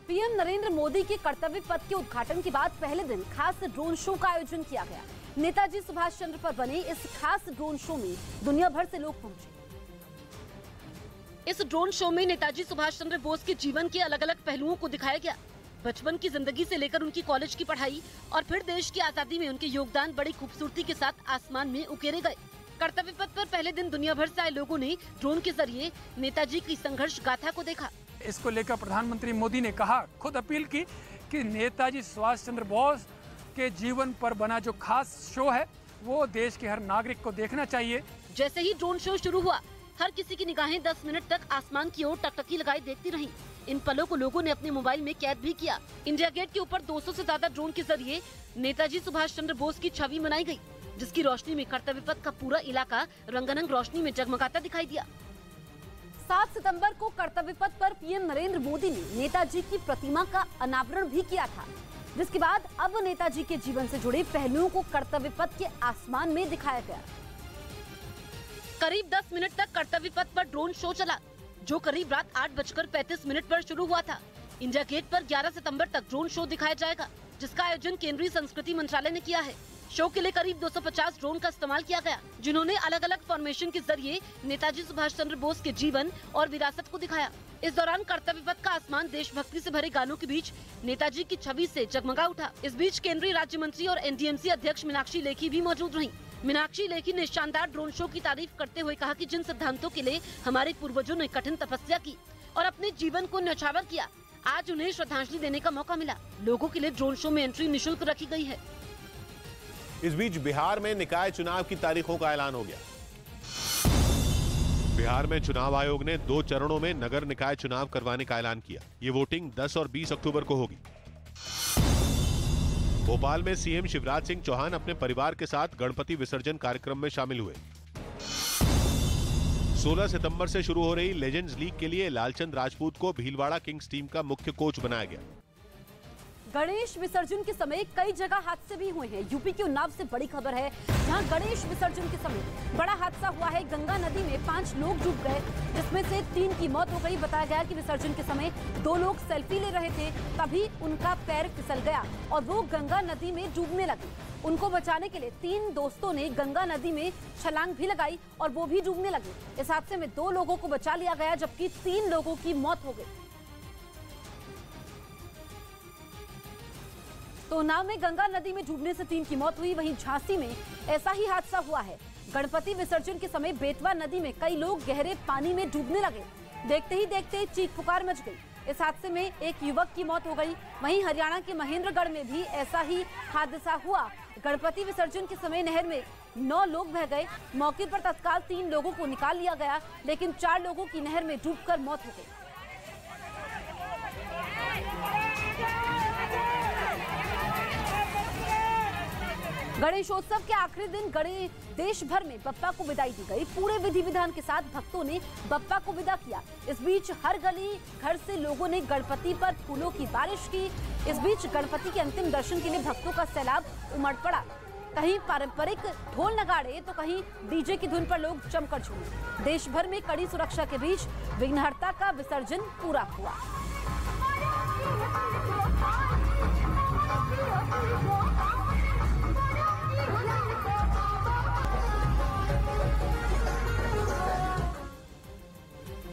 PM Narendra Modi के कर्तव्य पथ के उद्घाटन के बाद पहले दिन खास ड्रोन शो का आयोजन किया गया। नेताजी सुभाष चंद्र पर बने इस खास ड्रोन शो में दुनिया भर से लोग पहुंचे। इस ड्रोन शो में नेताजी सुभाष चंद्र बोस के जीवन के अलग अलग पहलुओं को दिखाया गया। बचपन की जिंदगी से लेकर उनकी कॉलेज की पढ़ाई और फिर देश की आजादी में उनके योगदान बड़ी खूबसूरती के साथ आसमान में उकेरे गए। कर्तव्य पथ पर पहले दिन दुनिया भर से आए लोगों ने ड्रोन के जरिए नेताजी की संघर्ष गाथा को देखा। इसको लेकर प्रधानमंत्री मोदी ने कहा, खुद अपील की कि नेताजी सुभाष चंद्र बोस के जीवन पर बना जो खास शो है वो देश के हर नागरिक को देखना चाहिए। जैसे ही ड्रोन शो शुरू हुआ, हर किसी की निगाहें 10 मिनट तक आसमान की ओर टकटकी लगाई देखती रहीं। इन पलों को लोगों ने अपने मोबाइल में कैद भी किया। इंडिया गेट के ऊपर 200 से ज्यादा ड्रोन के जरिए नेताजी सुभाष चंद्र बोस की छवि बनाई गई, जिसकी रोशनी में कर्तव्य पथ का पूरा इलाका रंगारंग रोशनी में जगमगाता दिखाई दिया। 7 सितंबर को कर्तव्य पथ पर पीएम नरेंद्र मोदी ने नेताजी की प्रतिमा का अनावरण भी किया था, जिसके बाद अब नेताजी के जीवन से जुड़े पहलुओं को कर्तव्य पथ के आसमान में दिखाया गया। करीब 10 मिनट तक कर्तव्य पथ पर ड्रोन शो चला, जो करीब रात 8:35 पर शुरू हुआ था। इंडिया गेट पर 11 सितंबर तक ड्रोन शो दिखाया जाएगा, जिसका आयोजन केंद्रीय संस्कृति मंत्रालय ने किया है। शो के लिए करीब 250 ड्रोन का इस्तेमाल किया गया, जिन्होंने अलग अलग फॉर्मेशन के जरिए नेताजी सुभाष चंद्र बोस के जीवन और विरासत को दिखाया। इस दौरान कर्तव्य पथ का आसमान देशभक्ति से भरे गानों के बीच नेताजी की छवि से जगमगा उठा। इस बीच केंद्रीय राज्य मंत्री और एनडीएमसी अध्यक्ष मीनाक्षी लेखी भी मौजूद रहीं। मीनाक्षी लेखी ने शानदार ड्रोन शो की तारीफ करते हुए कहा कि जिन सिद्धांतों के लिए हमारे पूर्वजों ने कठिन तपस्या की और अपने जीवन को न्यौछावर किया, आज उन्हें श्रद्धांजलि देने का मौका मिला। लोगों के लिए ड्रोन शो में एंट्री निःशुल्क रखी गई है। इस बीच बिहार में निकाय चुनाव की तारीखों का ऐलान हो गया। बिहार में चुनाव आयोग ने 2 चरणों में नगर निकाय चुनाव करवाने का ऐलान किया। ये वोटिंग 10 और 20 अक्टूबर को होगी। भोपाल में सीएम शिवराज सिंह चौहान अपने परिवार के साथ गणपति विसर्जन कार्यक्रम में शामिल हुए। 16 सितंबर से शुरू हो रही लेजेंड्स लीग के लिए लालचंद राजपूत को भीलवाड़ा किंग्स टीम का मुख्य कोच बनाया गया। गणेश विसर्जन के समय कई जगह हादसे भी हुए हैं। यूपी के उन्नाव से बड़ी खबर है, जहां गणेश विसर्जन के समय बड़ा हादसा हुआ है। गंगा नदी में 5 लोग डूब गए, जिसमें से 3 की मौत हो गई। बताया गया कि विसर्जन के समय 2 लोग सेल्फी ले रहे थे, तभी उनका पैर फिसल गया और वो गंगा नदी में डूबने लगे। उनको बचाने के लिए 3 दोस्तों ने गंगा नदी में छलांग भी लगाई और वो भी डूबने लगे। इस हादसे में 2 लोगों को बचा लिया गया, जबकि 3 लोगों की मौत हो गई। तो उन्नाव में गंगा नदी में डूबने से 3 की मौत हुई। वहीं झांसी में ऐसा ही हादसा हुआ है। गणपति विसर्जन के समय बेतवा नदी में कई लोग गहरे पानी में डूबने लगे। देखते ही देखते चीख पुकार मच गई। इस हादसे में एक युवक की मौत हो गई। वहीं हरियाणा के महेंद्रगढ़ में भी ऐसा ही हादसा हुआ। गणपति विसर्जन के समय नहर में 9 लोग बह गए। मौके पर तत्काल 3 लोगों को निकाल लिया गया, लेकिन 4 लोगों की नहर में डूबकर मौत हो गई। गणेशोत्सव के आखिरी दिन देश भर में बप्पा को विदाई दी गई। पूरे विधि विधान के साथ भक्तों ने बप्पा को विदा किया। इस बीच हर गली घर से लोगों ने गणपति पर फूलों की बारिश की। इस बीच गणपति के अंतिम दर्शन के लिए भक्तों का सैलाब उमड़ पड़ा। कहीं पारंपरिक ढोल नगाड़े तो कहीं डीजे की धुन पर लोग जमकर झूमे। देश भर में कड़ी सुरक्षा के बीच विघ्नहर्ता का विसर्जन पूरा हुआ।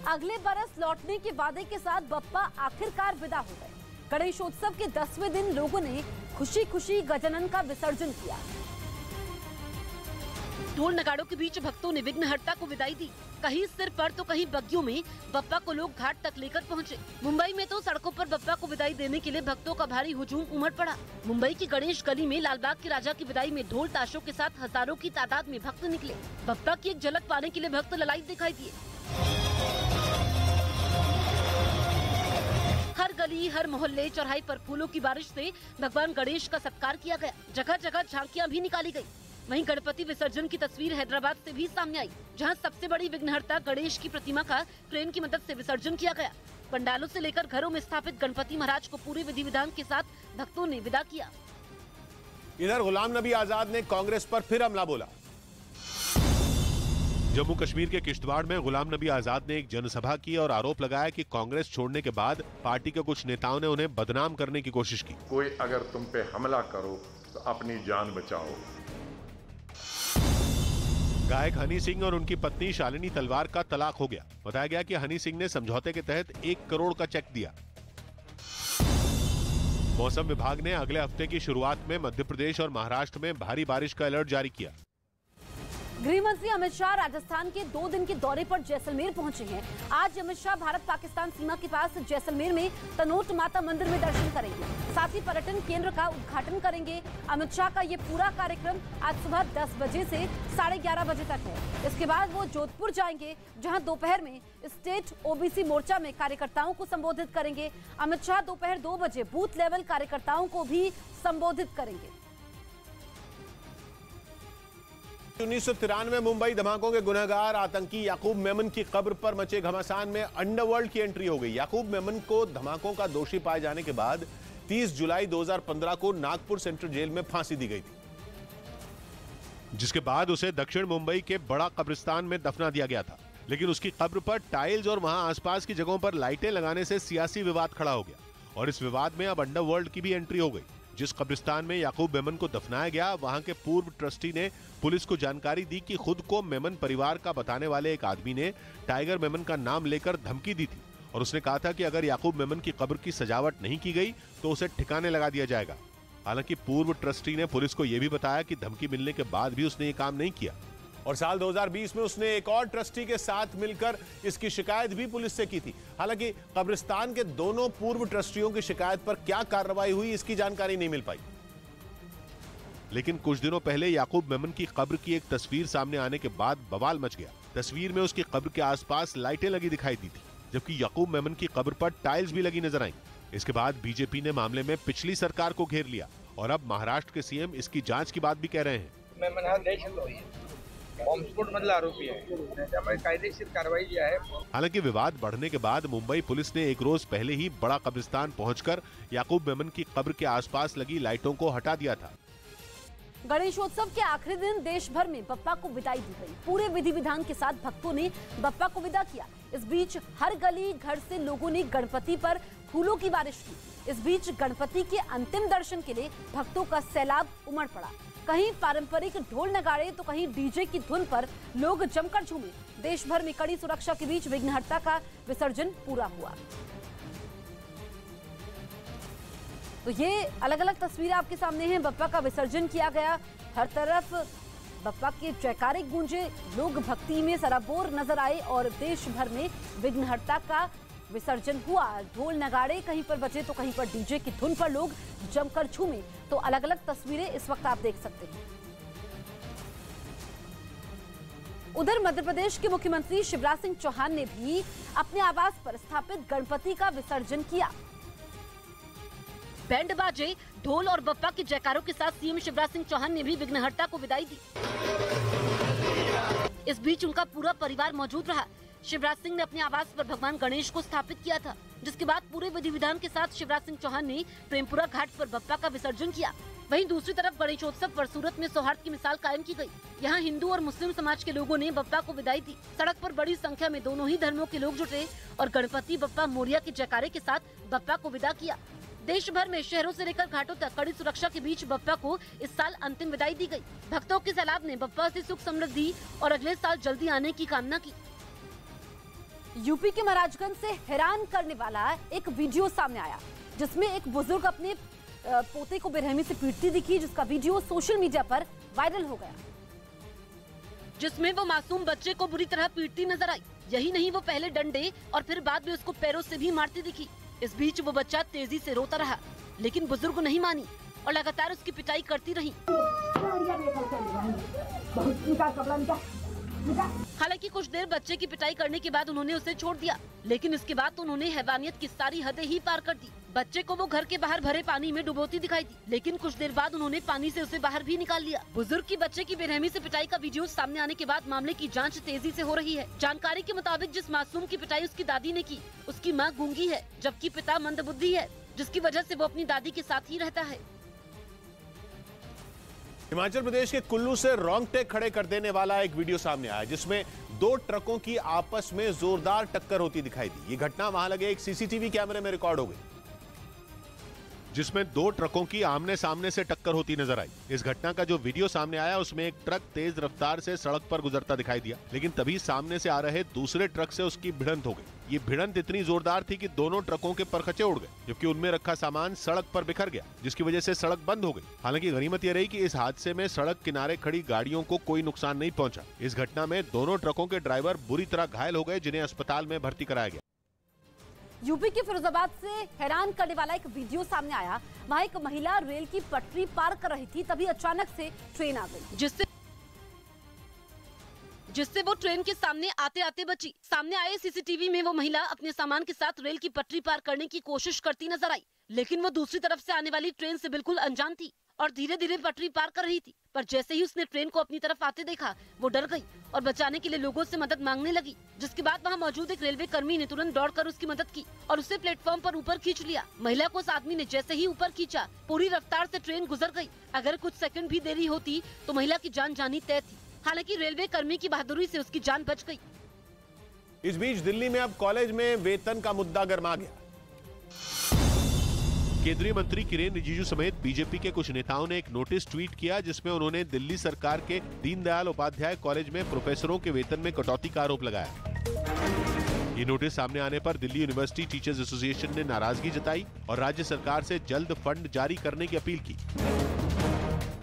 अगले बरस लौटने के वादे के साथ बप्पा आखिरकार विदा हो गए। गणेशोत्सव के 10वें दिन लोगों ने खुशी खुशी गजानन का विसर्जन किया। ढोल नगाड़ों के बीच भक्तों ने विघ्नहर्ता को विदाई दी। कहीं सिर पर तो कहीं बग्गियों में बप्पा को लोग घाट तक लेकर पहुंचे। मुंबई में तो सड़कों पर बप्पा को विदाई देने के लिए भक्तों का भारी हुजूम उमड़ पड़ा। मुंबई की गणेश गली में लालबाग के राजा की विदाई में ढोल ताशों के साथ हजारों की तादाद में भक्त निकले। बप्पा की एक झलक पाने के लिए भक्त ललायत दिखाई दिए। हर गली हर मोहल्ले चौराहे पर फूलों की बारिश से भगवान गणेश का सत्कार किया गया। जगह जगह झांकियां भी निकाली गई। वहीं गणपति विसर्जन की तस्वीर हैदराबाद से भी सामने आई, जहां सबसे बड़ी विघ्नहर्ता गणेश की प्रतिमा का क्रेन की मदद से विसर्जन किया गया। पंडालों से लेकर घरों में स्थापित गणपति महाराज को पूरे विधि विधान के साथ भक्तों ने विदा किया। इधर गुलाम नबी आजाद ने कांग्रेस पर फिर हमला बोला। जम्मू कश्मीर के किश्तवाड़ में गुलाम नबी आजाद ने एक जनसभा की और आरोप लगाया कि कांग्रेस छोड़ने के बाद पार्टी के कुछ नेताओं ने उन्हें बदनाम करने की कोशिश की। कोई अगर तुम पे हमला करो तो अपनी जान बचाओ। गायक हनी सिंह और उनकी पत्नी शालिनी तलवार का तलाक हो गया। बताया गया कि हनी सिंह ने समझौते के तहत 1 करोड़ का चेक दिया। मौसम विभाग ने अगले हफ्ते की शुरुआत में मध्य प्रदेश और महाराष्ट्र में भारी बारिश का अलर्ट जारी किया। गृह मंत्री अमित शाह राजस्थान के 2 दिन के दौरे पर जैसलमेर पहुंचे हैं। आज अमित शाह भारत पाकिस्तान सीमा के पास जैसलमेर में तनोट माता मंदिर में दर्शन करेंगे, साथ ही पर्यटन केंद्र का उद्घाटन करेंगे। अमित शाह का ये पूरा कार्यक्रम आज सुबह 10 बजे से 11:30 बजे तक है। इसके बाद वो जोधपुर जाएंगे, जहां दोपहर में स्टेट ओबीसी मोर्चा में कार्यकर्ताओं को संबोधित करेंगे। अमित शाह दोपहर 2 बजे बूथ लेवल कार्यकर्ताओं को भी संबोधित करेंगे। 1993 में मुंबई धमाकों के गुनहगार आतंकी याकूब मेमन की कब्र पर मचे घमासान में अंडरवर्ल्ड की एंट्री हो गई। याकूब मेमन को धमाकों का दोषी पाए जाने के बाद 30 जुलाई 2015 को नागपुर सेंट्रल जेल में फांसी दी गई थी, जिसके बाद उसे दक्षिण मुंबई के बड़ा कब्रिस्तान में दफना दिया गया था। लेकिन उसकी कब्र पर टाइल्स और वहां आसपास की जगहों पर लाइटें लगाने से सियासी विवाद खड़ा हो गया और इस विवाद में अब अंडरवर्ल्ड की भी एंट्री हो गई। जिस कब्रिस्तान में याकूब मेमन को दफनाया गया, वहां के पूर्व ट्रस्टी ने पुलिस को जानकारी दी कि खुद को मेमन परिवार का बताने वाले एक आदमी ने टाइगर मेमन का नाम लेकर धमकी दी थी और उसने कहा था कि अगर याकूब मेमन की कब्र की सजावट नहीं की गई तो उसे ठिकाने लगा दिया जाएगा। हालांकि पूर्व ट्रस्टी ने पुलिस को यह भी बताया कि धमकी मिलने के बाद भी उसने ये काम नहीं किया और साल 2020 में उसने एक और ट्रस्टी के साथ मिलकर इसकी शिकायत भी पुलिस से की थी। हालांकि कब्रिस्तान के दोनों पूर्व ट्रस्टियों की शिकायत पर क्या कार्रवाई हुई, इसकी जानकारी नहीं मिल पाई। लेकिन कुछ दिनों पहले याकूब मेमन की कब्र की एक तस्वीर सामने आने के बाद बवाल मच गया। तस्वीर में उसकी कब्र के आसपास लाइटें लगी दिखाई दी थी, जबकि याकूब मेमन की कब्र पर टाइल्स भी लगी नजर आई। इसके बाद बीजेपी ने मामले में पिछली सरकार को घेर लिया और अब महाराष्ट्र के सीएम इसकी जांच की बात भी कह रहे हैं। आरोपी है, कायदेशीर कार्रवाई किया है। हालांकि विवाद बढ़ने के बाद मुंबई पुलिस ने एक रोज पहले ही बड़ा कब्रिस्तान पहुंचकर याकूब मेमन की कब्र के आसपास लगी लाइटों को हटा दिया था। गणेशोत्सव के आखिरी दिन देश भर में बप्पा को विदाई दी गई। पूरे विधि विधान के साथ भक्तों ने बप्पा को विदा किया। इस बीच हर गली घर से लोगों ने गणपति पर फूलों की बारिश की। इस बीच गणपति के अंतिम दर्शन के लिए भक्तों का सैलाब उमड़ पड़ा। कहीं पारंपरिक ढोल नगाड़े तो कहीं डीजे की धुन पर लोग जमकर झूमे। देश भर में कड़ी सुरक्षा के बीच विघ्नहर्ता का विसर्जन पूरा हुआ। तो ये अलग अलग तस्वीरें आपके सामने हैं। बप्पा का विसर्जन किया गया, हर तरफ बप्पा के जयकारे गूंजे, लोग भक्ति में सराबोर नजर आए और देश भर में विघ्नहर्ता का विसर्जन हुआ। ढोल नगाड़े कहीं पर बजे तो कहीं पर डीजे की धुन पर लोग जमकर झूमे। तो अलग अलग तस्वीरें इस वक्त आप देख सकते हैं। उधर मध्य प्रदेश के मुख्यमंत्री शिवराज सिंह चौहान ने भी अपने आवास पर स्थापित गणपति का विसर्जन किया। बैंड बाजे, ढोल और बप्पा के जयकारों के साथ सीएम शिवराज सिंह चौहान ने भी विघ्नहर्ता को विदाई दी। इस बीच उनका पूरा परिवार मौजूद रहा। शिवराज सिंह ने अपने आवास पर भगवान गणेश को स्थापित किया था, जिसके बाद पूरे विधि विधान के साथ शिवराज सिंह चौहान ने प्रेमपुरा घाट पर बप्पा का विसर्जन किया। वहीं दूसरी तरफ गणेशोत्सव पर सूरत में सौहार्द की मिसाल कायम की गई। यहाँ हिंदू और मुस्लिम समाज के लोगों ने बप्पा को विदाई दी। सड़क पर बड़ी संख्या में दोनों ही धर्मों के लोग जुटे और गणपति बप्पा मोरिया के जयकारे के साथ बप्पा को विदा किया। देश भर में शहरों से लेकर घाटों तक कड़ी सुरक्षा के बीच बप्पा को इस साल अंतिम विदाई दी गई। भक्तों के सैलाब ने बप्पा से सुख समृद्धि और अगले साल जल्दी आने की कामना की। यूपी के महाराजगंज से हैरान करने वाला एक वीडियो सामने आया, जिसमें एक बुजुर्ग अपने पोते को बेरहमी से पीटती दिखी, जिसका वीडियो सोशल मीडिया पर वायरल हो गया। जिसमें वो मासूम बच्चे को बुरी तरह पीटती नजर आई। यही नहीं, वो पहले डंडे और फिर बाद में उसको पैरों से भी मारती दिखी। इस बीच वो बच्चा तेजी से रोता रहा, लेकिन बुजुर्ग नहीं मानी और लगातार उसकी पिटाई करती रही। हालांकि कुछ देर बच्चे की पिटाई करने के बाद उन्होंने उसे छोड़ दिया, लेकिन इसके बाद तो उन्होंने हैवानियत की सारी हदें ही पार कर दी। बच्चे को वो घर के बाहर भरे पानी में डुबोती दिखाई दी, लेकिन कुछ देर बाद उन्होंने पानी से उसे बाहर भी निकाल लिया। बुजुर्ग की बच्चे की बेरहमी से पिटाई का वीडियो सामने आने के बाद मामले की जांच तेजी से हो रही है। जानकारी के मुताबिक जिस मासूम की पिटाई उसकी दादी ने की, उसकी मां गूंगी है, जबकि पिता मंदबुद्धि है, जिसकी वजह से वो अपनी दादी के साथ ही रहता है। हिमाचल प्रदेश के कुल्लू से रोंगटे खड़े कर देने वाला एक वीडियो सामने आया, जिसमें दो ट्रकों की आपस में जोरदार टक्कर होती दिखाई दी। ये घटना वहां लगे एक सीसीटीवी कैमरे में रिकॉर्ड हो गई, जिसमें दो ट्रकों की आमने सामने से टक्कर होती नजर आई। इस घटना का जो वीडियो सामने आया उसमें एक ट्रक तेज रफ्तार से सड़क पर गुजरता दिखाई दिया, लेकिन तभी सामने से आ रहे दूसरे ट्रक से उसकी भिड़ंत हो गई। ये भिड़ंत इतनी जोरदार थी कि दोनों ट्रकों के परखचे उड़ गए, जबकि उनमें रखा सामान सड़क पर बिखर गया, जिसकी वजह से सड़क बंद हो गई। हालांकि गनीमत यह रही कि इस हादसे में सड़क किनारे खड़ी गाड़ियों को कोई नुकसान नहीं पहुंचा। इस घटना में दोनों ट्रकों के ड्राइवर बुरी तरह घायल हो गए, जिन्हें अस्पताल में भर्ती कराया गया। यूपी के फिरोजाबाद से हैरान करने वाला एक वीडियो सामने आया। वहां एक महिला रेल की पटरी पार कर रही थी, तभी अचानक से ट्रेन आ गई, जिससे वो ट्रेन के सामने आते आते बची। सामने आए सीसीटीवी में वो महिला अपने सामान के साथ रेल की पटरी पार करने की कोशिश करती नजर आई, लेकिन वो दूसरी तरफ से आने वाली ट्रेन से बिल्कुल अनजान थी और धीरे धीरे पटरी पार कर रही थी। पर जैसे ही उसने ट्रेन को अपनी तरफ आते देखा, वो डर गई और बचाने के लिए लोगों से मदद मांगने लगी, जिसके बाद वहाँ मौजूद एक रेलवे कर्मी ने तुरंत दौड़कर उसकी मदद की और उसे प्लेटफॉर्म पर ऊपर खींच लिया। महिला को उस आदमी ने जैसे ही ऊपर खींचा, पूरी रफ्तार से ट्रेन गुजर गई। अगर कुछ सेकंड भी देरी होती तो महिला की जान जानी तय थी। हालांकि रेलवे कर्मी की बहादुरी से उसकी जान बच गई। इस बीच दिल्ली में अब कॉलेज में वेतन का मुद्दा गर्मा गया। केंद्रीय मंत्री किरेन रिजिजू समेत बीजेपी के कुछ नेताओं ने एक नोटिस ट्वीट किया, जिसमें उन्होंने दिल्ली सरकार के दीनदयाल उपाध्याय कॉलेज में प्रोफेसरों के वेतन में कटौती का आरोप लगाया। ये नोटिस सामने आने पर दिल्ली यूनिवर्सिटी टीचर्स एसोसिएशन ने नाराजगी जताई और राज्य सरकार से जल्द फंड जारी करने की अपील की।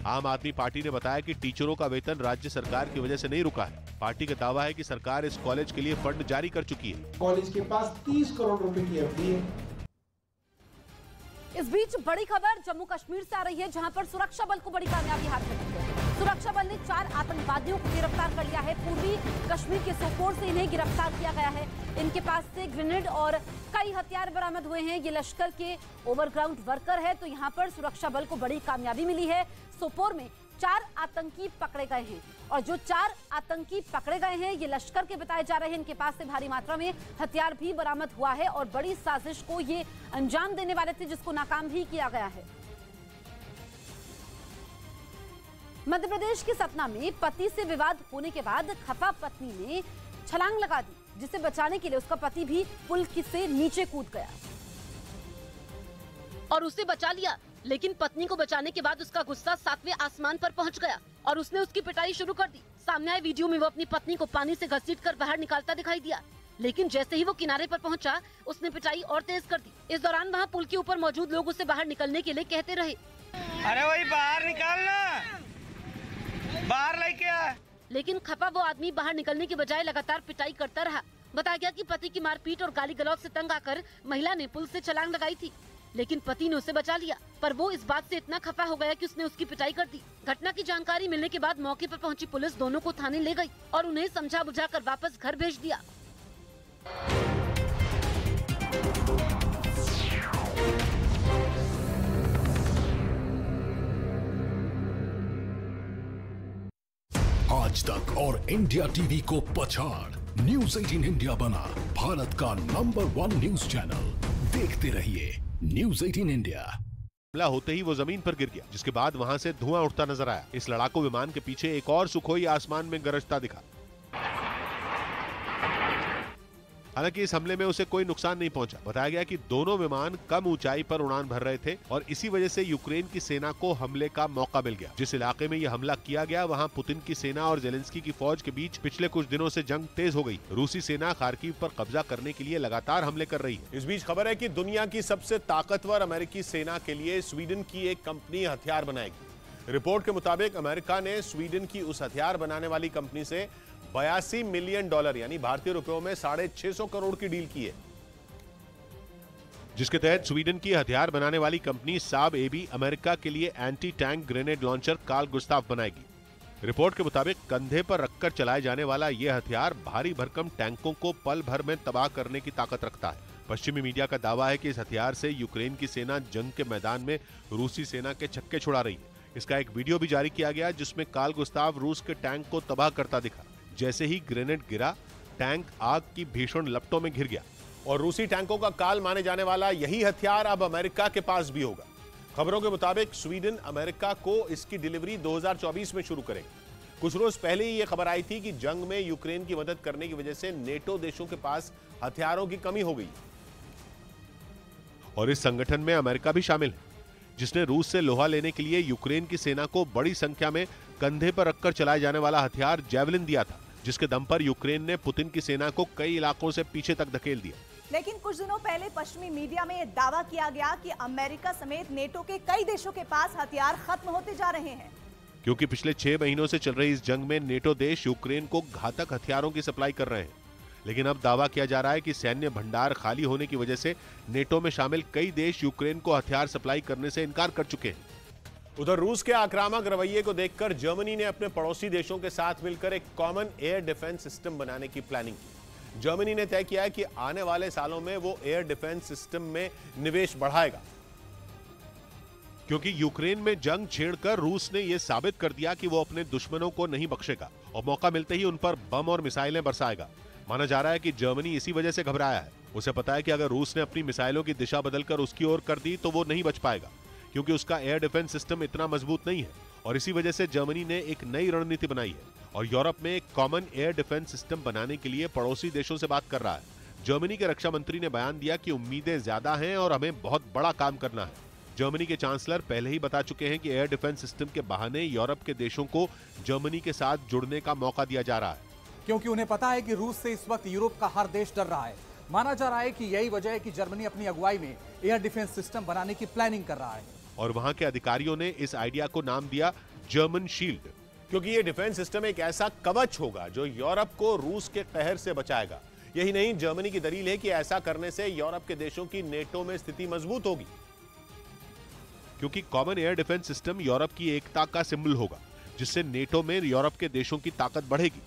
आम आदमी पार्टी ने बताया कि टीचरों का वेतन राज्य सरकार की वजह से नहीं रुका है। पार्टी का दावा है कि सरकार इस कॉलेज के लिए फंड जारी कर चुकी है। कॉलेज के पास 30 करोड़ रुपए की एफडी है। इस बीच बड़ी खबर जम्मू कश्मीर से आ रही है, जहां पर सुरक्षा बल को बड़ी कामयाबी हाथ में लगी है। सुरक्षा बल ने 4 आतंकवादियों को गिरफ्तार कर लिया है। पूर्वी कश्मीर के सोपोर से इन्हें गिरफ्तार किया गया है। इनके पास से ग्रेनेड और कई हथियार बरामद हुए हैं। ये लश्कर के ओवरग्राउंड वर्कर है, तो यहाँ पर सुरक्षा बल को बड़ी कामयाबी मिली है। सोपोर में 4 आतंकी पकड़े गए हैं और जो 4 आतंकी पकड़े गए हैं ये लश्कर के बताए जा रहे हैं। इनके पास से भारी मात्रा में हथियार भी बरामद हुआ है और बड़ी साजिश को ये अंजाम देने वाले थे, जिसको नाकाम भी किया गया है। मध्य प्रदेश के सतना में पति से विवाद होने के बाद खफा पत्नी ने छलांग लगा दी, जिसे बचाने के लिए उसका पति भी पुल से नीचे कूद गया और उसे बचा लिया। लेकिन पत्नी को बचाने के बाद उसका गुस्सा 7वें आसमान पर पहुंच गया और उसने उसकी पिटाई शुरू कर दी। सामने आए वीडियो में वो अपनी पत्नी को पानी से घसीटकर बाहर निकालता दिखाई दिया, लेकिन जैसे ही वो किनारे पर पहुंचा, उसने पिटाई और तेज कर दी। इस दौरान वहां पुल के ऊपर मौजूद लोग उसे बाहर निकलने के लिए कहते रहे, अरे वही बाहर निकालना, बाहर लेके आ। लेकिन खपा वो आदमी बाहर निकलने के बजाय लगातार पिटाई करता रहा। बताया गया कि पति की मारपीट और गाली गलौज से तंग आकर महिला ने पुल से छलांग लगाई थी, लेकिन पति ने उसे बचा लिया। पर वो इस बात से इतना खफा हो गया कि उसने उसकी पिटाई कर दी। घटना की जानकारी मिलने के बाद मौके पर पहुंची पुलिस दोनों को थाने ले गई और उन्हें समझा बुझाकर वापस घर भेज दिया। आज तक और इंडिया टीवी को पछाड़ न्यूज़ 18 इंडिया बना भारत का नंबर 1 न्यूज चैनल। देखते रहिए न्यूज़ 18 इंडिया। हमला होते ही वो जमीन पर गिर गया, जिसके बाद वहां से धुआं उठता नजर आया। इस लड़ाकू विमान के पीछे एक और सुखोई आसमान में गरजता दिखा। हालांकि इस हमले में उसे कोई नुकसान नहीं पहुंचा। बताया गया कि दोनों विमान कम ऊंचाई पर उड़ान भर रहे थे और इसी वजह से यूक्रेन की सेना को हमले का मौका मिल गया। जिस इलाके में यह हमला किया गया वहां पुतिन की सेना और जेलेंस्की की फौज के बीच पिछले कुछ दिनों से जंग तेज हो गई। रूसी सेना खार्किव पर कब्जा करने के लिए लगातार हमले कर रही है। इस बीच खबर है कि दुनिया की सबसे ताकतवर अमेरिकी सेना के लिए स्वीडन की एक कंपनी हथियार बनाएगी। रिपोर्ट के मुताबिक अमेरिका ने स्वीडन की उस हथियार बनाने वाली कंपनी से $82 मिलियन यानी भारतीय रुपयों में 650 करोड़ की डील की है, जिसके तहत स्वीडन की हथियार बनाने वाली कंपनी साब एबी अमेरिका के लिए anti tank grenade launcher Carl Gustaf बनाएगी। रिपोर्ट के मुताबिक कंधे पर रखकर चलाए जाने वाला यह हथियार भारी भरकम टैंकों को पल भर में तबाह करने की ताकत रखता है। पश्चिमी मीडिया का दावा है कि इस हथियार से यूक्रेन की सेना जंग के मैदान में रूसी सेना के छक्के छुड़ा रही है। इसका एक वीडियो भी जारी किया गया जिसमें कार्ल गुस्ताव रूस के टैंक को तबाह करता दिखा। जैसे ही ग्रेनेड गिरा, टैंक आग की भीषण लपटों में घिर गया। और रूसी टैंकों का काल माने जाने वाला यही हथियार अब अमेरिका के पास भी होगा। खबरों के मुताबिक स्वीडन अमेरिका को इसकी डिलीवरी 2024 में शुरू करेगा। कुछ रोज पहले ही यह खबर आई थी कि जंग में यूक्रेन की मदद करने की वजह से नेटो देशों के पास हथियारों की कमी हो गई और इस संगठन में अमेरिका भी शामिल है, जिसने रूस से लोहा लेने के लिए यूक्रेन की सेना को बड़ी संख्या में कंधे पर रखकर चलाए जाने वाला हथियार जैवलिन दिया था, जिसके दम पर यूक्रेन ने पुतिन की सेना को कई इलाकों से पीछे तक धकेल दिया। लेकिन कुछ दिनों पहले पश्चिमी मीडिया में यह दावा किया गया कि अमेरिका समेत नेटो के कई देशों के पास हथियार खत्म होते जा रहे हैं, क्योंकि पिछले 6 महीनों से चल रही इस जंग में नेटो देश यूक्रेन को घातक हथियारों की सप्लाई कर रहे हैं। लेकिन अब दावा किया जा रहा है कि सैन्य भंडार खाली होने की वजह से नेटो में शामिल कई देश यूक्रेन को हथियार सप्लाई करने से इनकार कर चुके हैं। उधर रूस के आक्रामक रवैये को देखकर जर्मनी ने अपने पड़ोसी देशों के साथ मिलकर एक कॉमन एयर डिफेंस सिस्टम बनाने की प्लानिंग की। जर्मनी ने तय किया है कि आने वाले सालों में वो एयर डिफेंस सिस्टम में निवेश बढ़ाएगा, क्योंकि यूक्रेन में जंग छेड़कर रूस ने यह साबित कर दिया कि वो अपने दुश्मनों को नहीं बख्शेगा और मौका मिलते ही उन पर बम और मिसाइलें बरसाएगा। माना जा रहा है कि जर्मनी इसी वजह से घबराया है। उसे पता है कि अगर रूस ने अपनी मिसाइलों की दिशा बदलकर उसकी ओर कर दी तो वो नहीं बच पाएगा, क्योंकि उसका एयर डिफेंस सिस्टम इतना मजबूत नहीं है। और इसी वजह से जर्मनी ने एक नई रणनीति बनाई है और यूरोप में एक कॉमन एयर डिफेंस सिस्टम बनाने के लिए पड़ोसी देशों से बात कर रहा है। जर्मनी के रक्षा मंत्री ने बयान दिया कि उम्मीदें ज्यादा हैं और हमें बहुत बड़ा काम करना है। जर्मनी के चांसलर पहले ही बता चुके हैं कि एयर डिफेंस सिस्टम के बहाने यूरोप के देशों को जर्मनी के साथ जुड़ने का मौका दिया जा रहा है, क्योंकि उन्हें पता है कि रूस से इस वक्त यूरोप का हर देश डर रहा है। माना जा रहा है कि यही वजह है कि जर्मनी अपनी अगुवाई में एयर डिफेंस सिस्टम बनाने की प्लानिंग कर रहा है। और वहां के अधिकारियों ने इस आइडिया को नाम दिया जर्मन शील्ड, क्योंकि ये डिफेंस सिस्टम एक ऐसा कवच होगा जो यूरोप को रूस के कहर से बचाएगा। यही नहीं, जर्मनी की दलील है कि ऐसा करने से यूरोप के देशों की नेटो में स्थिति मजबूत होगी, क्योंकि common air defence system Europe की एकता का सिंबल होगा, जिससे नेटो में यूरोप के देशों की ताकत बढ़ेगी।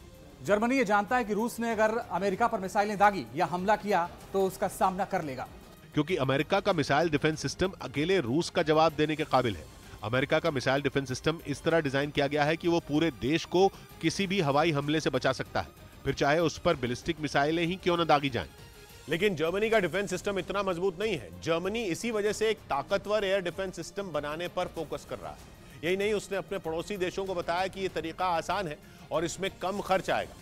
जर्मनी ये जानता है कि रूस ने अगर अमेरिका पर मिसाइलें दागी या हमला किया तो उसका सामना कर लेगा, क्योंकि अमेरिका का मिसाइल डिफेंस सिस्टम अकेले रूस का जवाब देने के काबिल है। अमेरिका का मिसाइल डिफेंस सिस्टम इस तरह डिजाइन किया गया है कि वो पूरे देश को किसी भी हवाई हमले से बचा सकता है, फिर चाहे उस पर बैलिस्टिक मिसाइलें ही क्यों न दागी जाएं। लेकिन जर्मनी का डिफेंस सिस्टम इतना मजबूत नहीं है। जर्मनी इसी वजह से एक ताकतवर एयर डिफेंस सिस्टम बनाने पर फोकस कर रहा है। यही नहीं, उसने अपने पड़ोसी देशों को बताया कि यह तरीका आसान है और इसमें कम खर्च आएगा।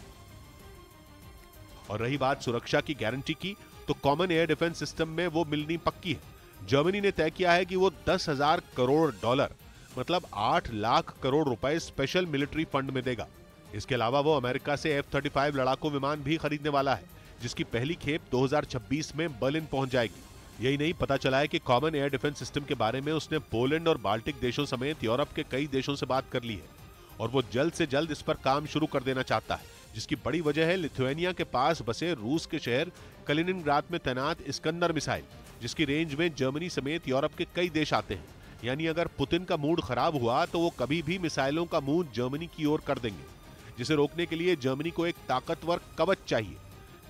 और रही बात सुरक्षा की गारंटी की, तो कॉमन एयर डिफेंस सिस्टम में वो मिलनी पक्की है। जर्मनी ने तय किया है कि वो $10,000 करोड़ मतलब 8 लाख करोड़ रुपए स्पेशल मिलिट्री फंड में देगा। इसके अलावा वो अमेरिका से F-35 लड़ाकू विमान भी खरीदने वाला है, जिसकी पहली खेप 2026 में बर्लिन पहुंच जाएगी। यही नहीं, पता चला है कि कॉमन एयर डिफेंस सिस्टम के बारे में उसने पोलैंड और बाल्टिक देशों समेत यूरोप के कई देशों से बात कर ली है और वो जल्द से जल्द इस पर काम शुरू कर देना चाहता है, जिसकी बड़ी वजह है लिथुआनिया के पास बसे रूस के शहर कलिनिनग्राद में तैनात इस्कंदर मिसाइल, जिसकी रेंज में जर्मनी समेत यूरोप के कई देश आते हैं। यानी अगर पुतिन का मूड खराब हुआ तो वो कभी भी मिसाइलों का मुंह जर्मनी की ओर कर देंगे, जिसे रोकने के लिए जर्मनी को एक ताकतवर कवच चाहिए,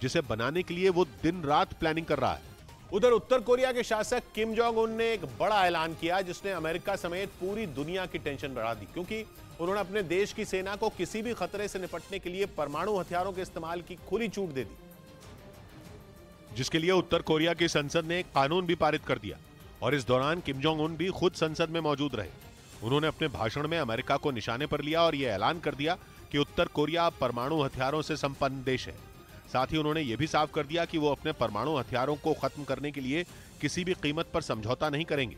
जिसे बनाने के लिए वो दिन रात प्लानिंग कर रहा है। उधर उत्तर कोरिया के शासक किम जोंग उन ने एक बड़ा ऐलान किया, जिसने अमेरिका समेत पूरी दुनिया की टेंशन बढ़ा दी, क्योंकि उन्होंने अपने देश की सेना को किसी भी खतरे से निपटने के लिए परमाणु हथियारों के इस्तेमाल की खुली छूट दे दी, जिसके लिए उत्तर कोरिया की संसद ने एक कानून भी पारित कर दिया। और इस दौरान किम जोंग उन भी खुद संसद में मौजूद रहे। उन्होंने अपने भाषण में अमेरिका को निशाने पर लिया और यह ऐलान कर दिया कि उत्तर कोरिया परमाणु हथियारों से संपन्न देश है। साथ ही उन्होंने यह भी साफ कर दिया कि वो अपने परमाणु हथियारों को खत्म करने के लिए किसी भी कीमत पर समझौता नहीं करेंगे।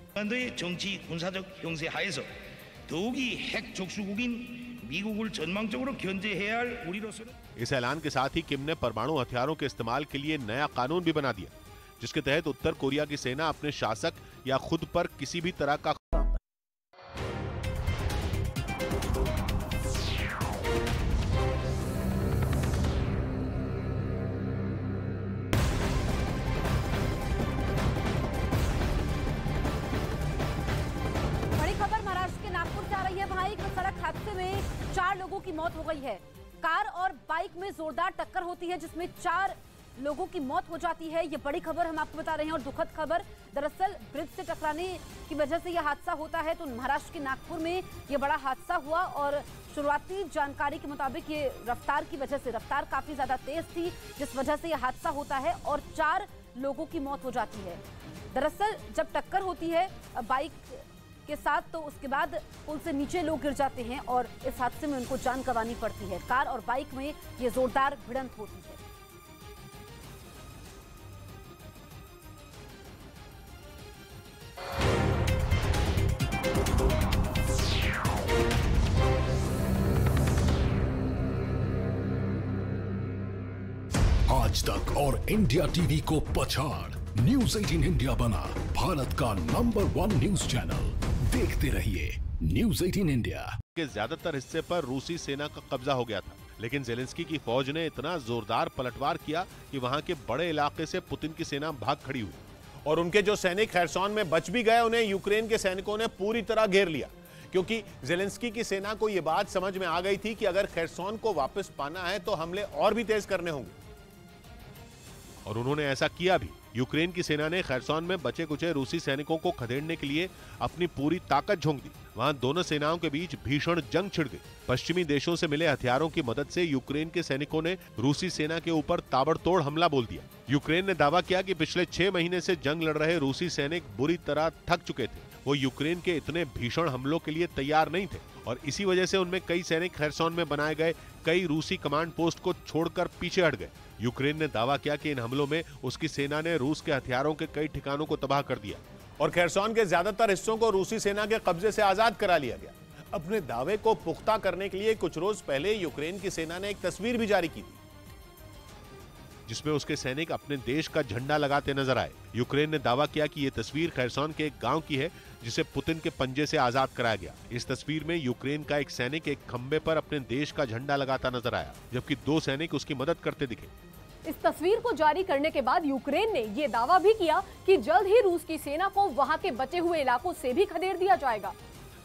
इस ऐलान के साथ ही किम ने परमाणु हथियारों के इस्तेमाल के लिए नया कानून भी बना दिया, जिसके तहत उत्तर कोरिया की सेना अपने शासक या खुद पर किसी भी तरह का हादसे में 4 लोगों की मौत हो गई है। कार और बाइक में जोरदार टक्कर होती है, जिसमें 4 लोगों की मौत हो जाती है। ये बड़ी खबर हम आपको बता रहे हैं और दुखद खबर। दरअसल ब्रिज से टकराने की वजह से यह हादसा होता है। तो महाराष्ट्र के नागपुर में यह बड़ा हादसा हुआ और शुरुआती जानकारी के मुताबिक ये रफ्तार की वजह से, रफ्तार काफी ज्यादा तेज थी, जिस वजह से यह हादसा होता है और 4 लोगों की मौत हो जाती है। दरअसल जब टक्कर होती है बाइक के साथ, तो उसके बाद पुल से नीचे लोग गिर जाते हैं और इस हादसे में उनको जान गंवानी पड़ती है। कार और बाइक में ये जोरदार भिड़ंत होती है। आज तक और इंडिया टीवी को पछाड़ न्यूज़ 18 इंडिया बना भारत का नंबर 1 न्यूज चैनल। देखते रहिए न्यूज़ 18 इंडिया। के ज्यादातर हिस्से पर रूसी सेना का कब्जा हो गया था, लेकिन जेलेंस्की की फौज ने इतना जोरदार पलटवार किया कि वहां के बड़े इलाके से पुतिन की सेना भाग खड़ी हुई और उनके जो सैनिक खैरसोन में बच भी गए, उन्हें यूक्रेन के सैनिकों ने पूरी तरह घेर लिया, क्योंकि जेलेंस्की की सेना को यह बात समझ में आ गई थी कि अगर खैरसोन को वापस पाना है तो हमले और भी तेज करने होंगे। और उन्होंने ऐसा किया भी। यूक्रेन की सेना ने खैरसोन में बचे कुचे रूसी सैनिकों को खदेड़ने के लिए अपनी पूरी ताकत झोंक दी। वहां दोनों सेनाओं के बीच भीषण जंग छिड़ गई। पश्चिमी देशों से मिले हथियारों की मदद से यूक्रेन के सैनिकों ने रूसी सेना के ऊपर ताबड़तोड़ हमला बोल दिया। यूक्रेन ने दावा किया कि पिछले 6 महीने से जंग लड़ रहे रूसी सैनिक बुरी तरह थक चुके थे। वो यूक्रेन के इतने भीषण हमलों के लिए तैयार नहीं थे और इसी वजह से उनमें कई सैनिक खैरसोन में बनाए गए कई रूसी कमांड पोस्ट को छोड़कर पीछे हट गए। यूक्रेन ने दावा किया कि इन हमलों में उसकी सेना ने रूस के हथियारों के कई ठिकानों को तबाह कर दिया और खैरसोन के ज्यादातर हिस्सों को रूसी सेना के कब्जे से आजाद करा लिया गया। अपने दावे को पुख्ता करने के लिए कुछ रोज पहले यूक्रेन की सेना ने एक तस्वीर भी जारी की थी, जिसमें उसके सैनिक अपने देश का झंडा लगाते नजर आए। यूक्रेन ने दावा किया कि यह तस्वीर खैरसोन के एक गांव की है जिसे पुतिन के पंजे से आजाद कराया गया। इस तस्वीर में यूक्रेन का एक सैनिक एक खंबे पर अपने देश का झंडा लगाता नजर आया, जबकि 2 सैनिक उसकी मदद करते दिखे। इस तस्वीर को जारी करने के बाद यूक्रेन ने यह दावा भी किया कि जल्द ही रूस की सेना को वहां के बचे हुए इलाकों से भी खदेड़ दिया जाएगा।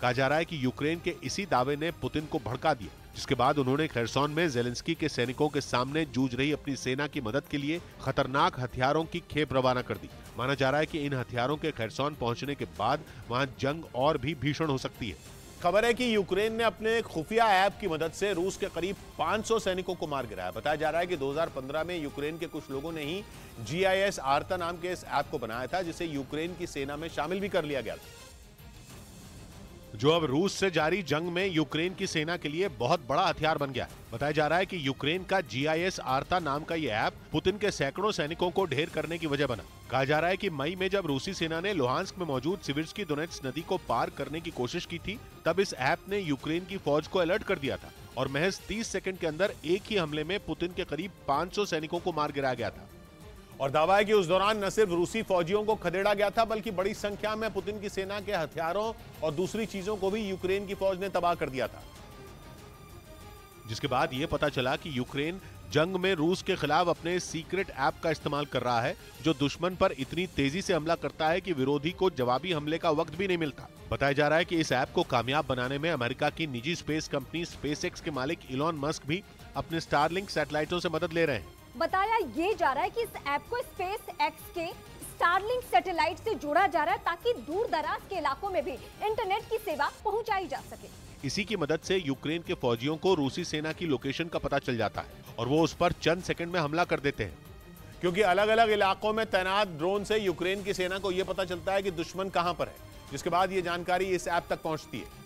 कहा जा रहा है कि यूक्रेन के इसी दावे ने पुतिन को भड़का दिया, जिसके बाद उन्होंने खैरसोन में जेलेंस्की के सैनिकों के सामने जूझ रही अपनी सेना की मदद के लिए खतरनाक हथियारों की खेप रवाना कर दी। माना जा रहा है कि इन हथियारों के खैरसोन पहुंचने के बाद वहां जंग और भी भीषण हो सकती है। खबर है कि यूक्रेन ने अपने खुफिया ऐप की मदद से रूस के करीब 500 सैनिकों को मार गिराया। बताया जा रहा है कि 2015 में यूक्रेन के कुछ लोगों ने ही GIS आर्ता नाम के इस ऐप को बनाया था, जिसे यूक्रेन की सेना में शामिल भी कर लिया गया था, जो अब रूस से जारी जंग में यूक्रेन की सेना के लिए बहुत बड़ा हथियार बन गया है। बताया जा रहा है कि यूक्रेन का GIS आर्ता नाम का यह ऐप पुतिन के सैकड़ों सैनिकों को ढेर करने की वजह बना। कहा जा रहा है कि मई में जब रूसी सेना ने लुहांस्क में मौजूद सिविर्स्की दोनेत्स्क नदी को पार करने की कोशिश की थी, तब इस ऐप ने यूक्रेन की फौज को अलर्ट कर दिया था और महज 30 सेकंड के अंदर एक ही हमले में पुतिन के करीब 500 सैनिकों को मार गिराया गया था। और दावा है कि उस दौरान न सिर्फ रूसी फौजियों को खदेड़ा गया था, बल्कि बड़ी संख्या में पुतिन की सेना के हथियारों और दूसरी चीजों को भी यूक्रेन की फौज ने तबाह कर दिया था। जिसके बाद यह पता चला कि यूक्रेन जंग में रूस के खिलाफ अपने सीक्रेट ऐप का इस्तेमाल कर रहा है, जो दुश्मन पर इतनी तेजी से हमला करता है कि विरोधी को जवाबी हमले का वक्त भी नहीं मिलता। बताया जा रहा है कि इस ऐप को कामयाब बनाने में अमेरिका की निजी स्पेस कंपनी स्पेसएक्स के मालिक इलॉन मस्क भी अपने स्टारलिंक सैटेलाइटों से मदद ले रहे हैं। बताया ये जा रहा है कि इस ऐप को SpaceX के स्टारलिंक सैटेलाइट से जोड़ा जा रहा है ताकि दूर दराज के इलाकों में भी इंटरनेट की सेवा पहुंचाई जा सके। इसी की मदद से यूक्रेन के फौजियों को रूसी सेना की लोकेशन का पता चल जाता है और वो उस पर चंद सेकंड में हमला कर देते हैं, क्योंकि अलग अलग इलाकों में तैनात ड्रोन से यूक्रेन की सेना को यह पता चलता है कि दुश्मन कहां पर है, जिसके बाद ये जानकारी इस ऐप तक पहुंचती है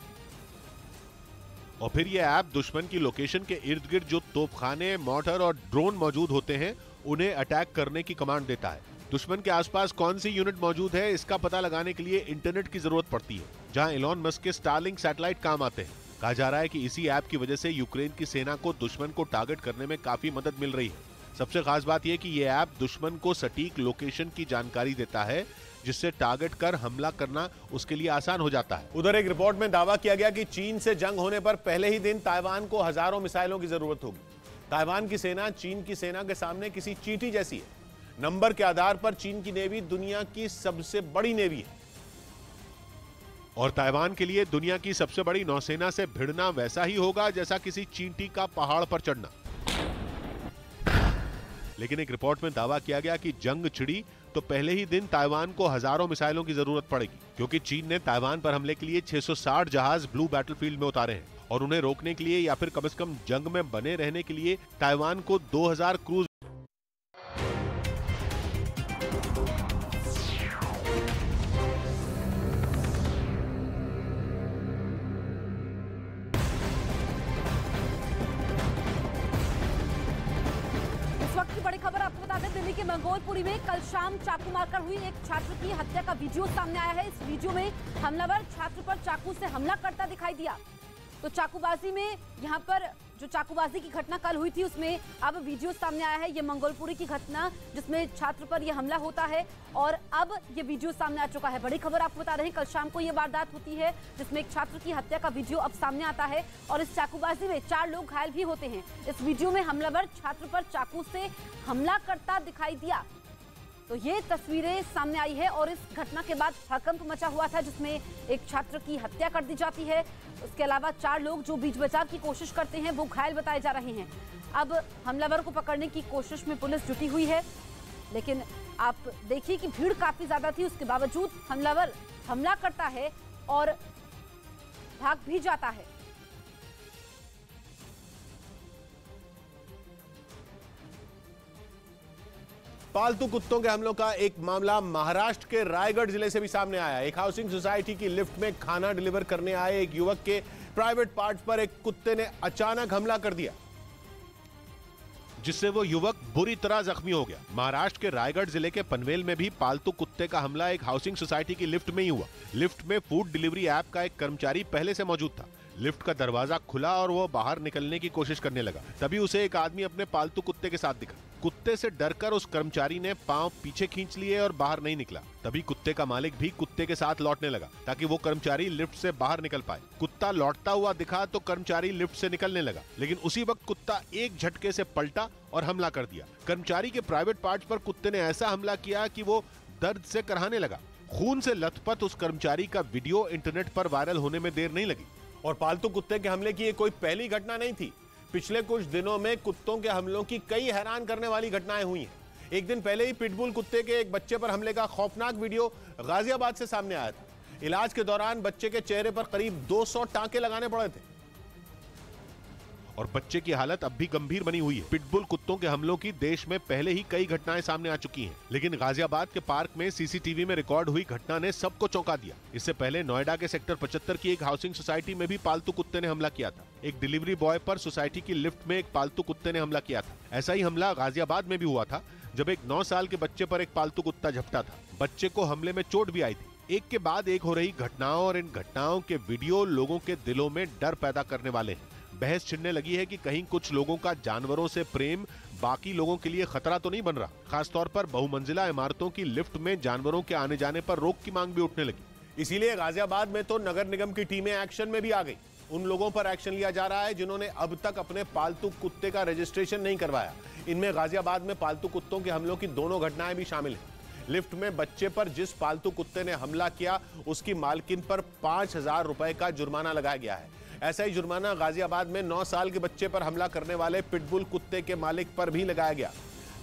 और फिर यह ऐप दुश्मन की लोकेशन के इर्द गिर्द जो तोपखाने, मोर्टर और ड्रोन मौजूद होते हैं उन्हें अटैक करने की कमांड देता है। दुश्मन के आसपास कौन सी यूनिट मौजूद है इसका पता लगाने के लिए इंटरनेट की जरूरत पड़ती है, जहां इलॉन मस्क के स्टारलिंक सैटेलाइट काम आते हैं। कहा जा रहा है कि इसी ऐप की वजह से यूक्रेन की सेना को दुश्मन को टारगेट करने में काफी मदद मिल रही है। सबसे खास बात यह कि यह ऐप दुश्मन को सटीक लोकेशन की जानकारी देता है, जिससे टारगेट कर हमला करना उसके लिए आसान हो जाता है। उधर एक रिपोर्ट में दावा किया गया कि चीन से जंग होने पर पहले ही दिन ताइवान को हजारों मिसाइलों की जरूरत होगी। ताइवान की सेना चीन की सेना के सामने किसी चींटी जैसी है। नंबर के आधार पर चीन की नेवी दुनिया की सबसे बड़ी नेवी है और ताइवान के लिए दुनिया की सबसे बड़ी नौसेना से भिड़ना वैसा ही होगा जैसा किसी चींटी का पहाड़ पर चढ़ना। लेकिन एक रिपोर्ट में दावा किया गया कि जंग छिड़ी तो पहले ही दिन ताइवान को हजारों मिसाइलों की जरूरत पड़ेगी, क्योंकि चीन ने ताइवान पर हमले के लिए 660 जहाज ब्लू बैटलफील्ड में उतारे हैं और उन्हें रोकने के लिए या फिर कम से कम जंग में बने रहने के लिए ताइवान को 2000 क्रूज मंगोलपुरी में कल शाम चाकू मारकर हुई एक छात्र की हत्या का वीडियो सामने आया है। इस वीडियो में हमलावर छात्र पर चाकू से हमला करता दिखाई दिया। तो चाकूबाजी में यहाँ पर जो चाकूबाजी की घटना कल हुई थी उसमें अब वीडियो सामने आया है। ये मंगोलपुरी की घटना जिसमें छात्र पर यह हमला होता है और अब ये वीडियो सामने आ चुका है। बड़ी खबर आपको बता रहे हैं, कल शाम को ये वारदात होती है जिसमें एक छात्र की हत्या का वीडियो अब सामने आता है और इस चाकूबाजी में 4 लोग घायल भी होते हैं। इस वीडियो में हमलावर छात्र पर चाकू से हमला करता दिखाई दिया। तो ये तस्वीरें सामने आई है और इस घटना के बाद हड़कंप मचा हुआ था जिसमें एक छात्र की हत्या कर दी जाती है। उसके अलावा 4 लोग जो बीच बचाव की कोशिश करते हैं वो घायल बताए जा रहे हैं। अब हमलावर को पकड़ने की कोशिश में पुलिस जुटी हुई है, लेकिन आप देखिए कि भीड़ काफी ज्यादा थी, उसके बावजूद हमलावर हमला करता है और भाग भी जाता है। पालतू कुत्तों के हमलों का एक मामला महाराष्ट्र के रायगढ़ जिले से भी सामने आया। एक हाउसिंग सोसाइटी की लिफ्ट में खाना डिलीवर करने आए एक युवक के प्राइवेट पार्ट्स पर एक कुत्ते ने अचानक हमला कर दिया, जिससे वो युवक बुरी तरह जख्मी हो गया। महाराष्ट्र के रायगढ़ जिले के पनवेल में भी पालतू कुत्ते का हमला एक हाउसिंग सोसाइटी की लिफ्ट में ही हुआ। लिफ्ट में फूड डिलीवरी ऐप का एक कर्मचारी पहले से मौजूद था। लिफ्ट का दरवाजा खुला और वो बाहर निकलने की कोशिश करने लगा। तभी उसे एक आदमी अपने पालतू कुत्ते के साथ दिखा। कुत्ते से डरकर उस कर्मचारी ने पांव पीछे खींच लिए और बाहर नहीं निकला। तभी कुत्ते का मालिक भी कुत्ते के साथ लौटने लगा ताकि वो कर्मचारी लिफ्ट से बाहर निकल पाए। कुत्ता लौटता हुआ दिखा तो कर्मचारी लिफ्ट से निकलने लगा, लेकिन उसी वक्त कुत्ता एक झटके से पलटा और हमला कर दिया। कर्मचारी के प्राइवेट पार्ट्स पर कुत्ते ने ऐसा हमला किया कि वो दर्द से कराहने लगा। खून से लथपथ उस कर्मचारी का वीडियो इंटरनेट पर वायरल होने में देर नहीं लगी। और पालतू कुत्ते के हमले की ये कोई पहली घटना नहीं थी। पिछले कुछ दिनों में कुत्तों के हमलों की कई हैरान करने वाली घटनाएं हुई हैं। एक दिन पहले ही पिटबुल कुत्ते के एक बच्चे पर हमले का खौफनाक वीडियो गाजियाबाद से सामने आया था। इलाज के दौरान बच्चे के चेहरे पर करीब 200 टांके लगाने पड़े थे और बच्चे की हालत अब भी गंभीर बनी हुई है। पिटबुल कुत्तों के हमलों की देश में पहले ही कई घटनाएं सामने आ चुकी हैं, लेकिन गाजियाबाद के पार्क में सीसीटीवी में रिकॉर्ड हुई घटना ने सबको चौंका दिया। इससे पहले नोएडा के सेक्टर 75 की एक हाउसिंग सोसाइटी में भी पालतू कुत्ते ने हमला किया था। एक डिलीवरी बॉय पर सोसाइटी की लिफ्ट में एक पालतू कुत्ते ने हमला किया था। ऐसा ही हमला गाजियाबाद में भी हुआ था, जब एक 9 साल के बच्चे पर एक पालतू कुत्ता झपटा था। बच्चे को हमले में चोट भी आई थी। एक के बाद एक हो रही घटनाओं और इन घटनाओं के वीडियो लोगों के दिलों में डर पैदा करने वाले हैं। बहस छिड़ने लगी है कि कहीं कुछ लोगों का जानवरों से प्रेम बाकी लोगों के लिए खतरा तो नहीं बन रहा। खासतौर पर बहुमंजिला इमारतों की लिफ्ट में जानवरों के आने जाने पर रोक की मांग भी उठने लगी। इसीलिए गाजियाबाद में तो नगर निगम की टीमें एक्शन में भी आ गई। उन लोगों पर एक्शन लिया जा रहा है जिन्होंने अब तक अपने पालतू कुत्ते का रजिस्ट्रेशन नहीं करवाया। इनमें गाजियाबाद में पालतू कुत्तों के हमलों की दोनों घटनाएं भी शामिल हैं। लिफ्ट में बच्चे पर जिस पालतू कुत्ते ने हमला किया उसकी मालकिन पर 5000 रुपए का जुर्माना लगाया गया है। ऐसा ही जुर्माना गाजियाबाद में 9 साल के बच्चे पर हमला करने वाले पिटबुल कुत्ते के मालिक पर भी लगाया गया।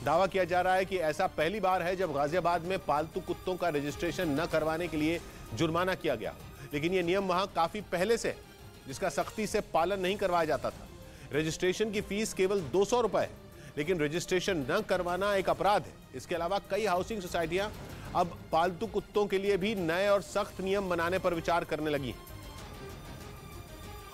दावा किया जा रहा है कि ऐसा पहली बार है जब गाजियाबाद में पालतू कुत्तों का रजिस्ट्रेशन न करवाने के लिए जुर्माना किया गया, लेकिन यह नियम वहां काफी पहले से है, जिसका सख्ती से पालन नहीं करवाया जाता था। रजिस्ट्रेशन की फीस केवल 200 रुपए है, लेकिन रजिस्ट्रेशन न करवाना एक अपराध है। इसके अलावा कई हाउसिंग सोसाइटियां अब पालतू कुत्तों के लिए भी नए और सख्त नियम बनाने पर विचार करने लगी हैं।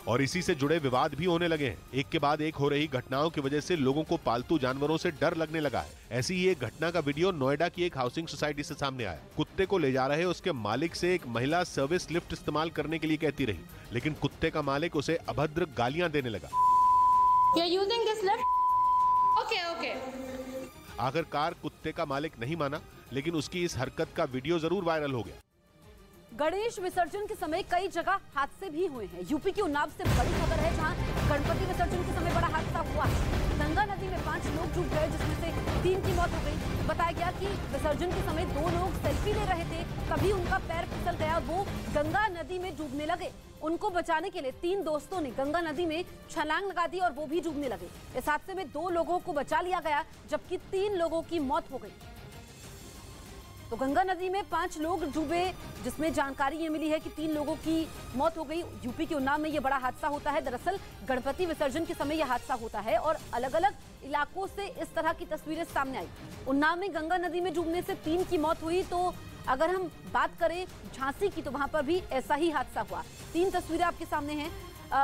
और इसी से जुड़े विवाद भी होने लगे हैं। एक के बाद एक हो रही घटनाओं की वजह से लोगों को पालतू जानवरों से डर लगने लगा है। ऐसी ही एक घटना का वीडियो नोएडा की एक हाउसिंग सोसाइटी से सामने आया। कुत्ते को ले जा रहे उसके मालिक से एक महिला सर्विस लिफ्ट इस्तेमाल करने के लिए कहती रही, लेकिन कुत्ते का मालिक उसे अभद्र गालियां देने लगा। आखिरकार कुत्ते का मालिक नहीं माना, लेकिन उसकी इस हरकत का वीडियो जरूर वायरल हो गया। गणेश विसर्जन के समय कई जगह हादसे भी हुए हैं। यूपी के उन्नाव से बड़ी खबर है, जहां गणपति विसर्जन के समय बड़ा हादसा हुआ। गंगा नदी में 5 लोग डूब गए, जिसमें से 3 की मौत हो गई। बताया गया कि विसर्जन के समय 2 लोग सेल्फी ले रहे थे, तभी उनका पैर फिसल गया, वो गंगा नदी में डूबने लगे। उनको बचाने के लिए 3 दोस्तों ने गंगा नदी में छलांग लगा दी और वो भी डूबने लगे। इस हादसे में 2 लोगों को बचा लिया गया, जबकि 3 लोगों की मौत हो गई। तो गंगा नदी में 5 लोग डूबे, जिसमें जानकारी ये मिली है कि 3 लोगों की मौत हो गई। यूपी के उन्नाव में ये बड़ा हादसा होता है। दरअसल गणपति विसर्जन के समय यह हादसा होता है और अलग अलग इलाकों से इस तरह की तस्वीरें सामने आई। उन्नाव में गंगा नदी में डूबने से 3 की मौत हुई, तो अगर हम बात करें झांसी की तो वहां पर भी ऐसा ही हादसा हुआ। 3 तस्वीरें आपके सामने हैं।